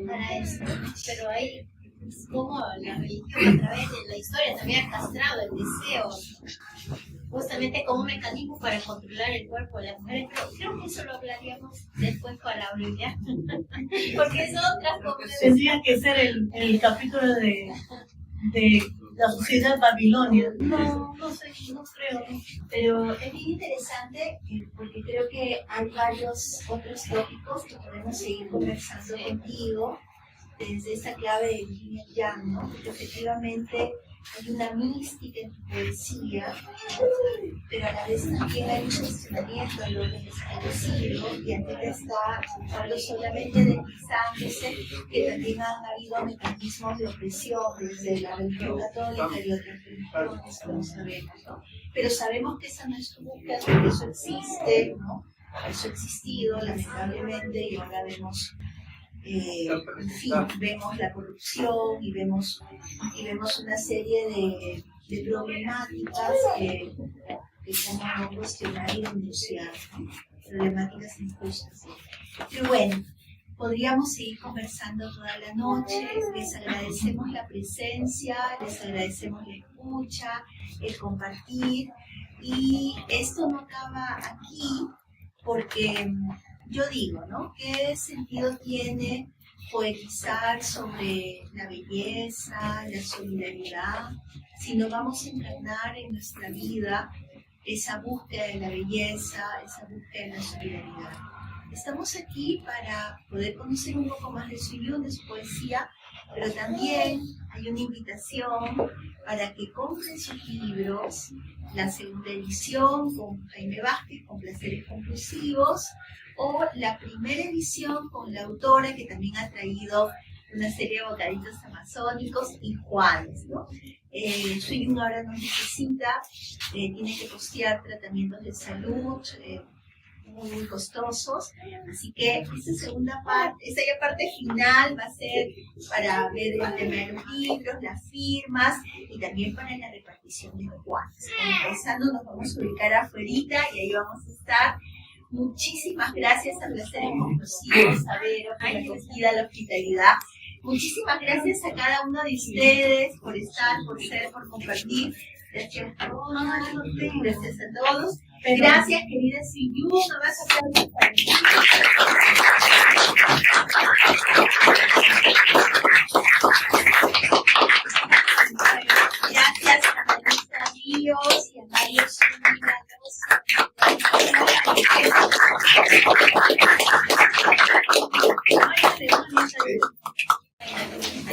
Para eso, pero ahí es como la religión a través de la historia también ha castrado el deseo, justamente como un mecanismo para controlar el cuerpo de las mujeres, pero creo que eso lo hablaríamos después para abreviar, porque es otra cosa. Tendría que ser el capítulo de la sociedad babilonia. No sé, no creo. Pero es bien interesante porque creo que hay varios otros tópicos que podemos seguir conversando contigo desde esa clave de yin y yang, ¿no? Porque efectivamente hay una mística en tu poesía, pero a la vez también hay un cuestionamiento al orden establecido, y aquí te está no solamente deslizándose, que también han habido mecanismos de opresión desde la religión católica y otras religiones, como sabemos, ¿no? Pero sabemos que esa no es tu búsqueda, porque eso existe, ¿no? Eso ha existido, lamentablemente, y ahora vemos en fin, vemos la corrupción y vemos una serie de problemáticas que como no cuestionar y denunciar, ¿no? Problemáticas injustas. Pero bueno, podríamos seguir conversando toda la noche. Les agradecemos la presencia, les agradecemos la escucha, el compartir, y esto no acaba aquí, porque yo digo, ¿no? ¿Qué sentido tiene poetizar sobre la belleza, la solidaridad, si no vamos a encarnar en nuestra vida esa búsqueda de la belleza, esa búsqueda de la solidaridad? Estamos aquí para poder conocer un poco más de su Yun, de su poesía, pero también hay una invitación para que compren sus libros, la segunda edición con Jaime Vázquez, con Placeres Conclusivos, o la primera edición con la autora que también ha traído una serie de bocaditos amazónicos y Juanes, ¿no? Su Yun ahora nos necesita, tiene que costear tratamientos de salud muy costosos, así que esa segunda parte, esa ya parte final va a ser para ver el tema de los libros, las firmas y también para la repartición de los Juanes. Empezando, nos vamos a ubicar afuerita y ahí vamos a estar. Muchísimas gracias a Placeres Conclusivos, a Vero, por la acogida, la hospitalidad. Muchísimas gracias a cada uno de ustedes por estar, por ser, por compartir. Gracias a todos. Gracias a todos. Gracias, querida Suyu. No vas a aplaudir para mí. Gracias a Marisa Ríos y a Mario Zuma.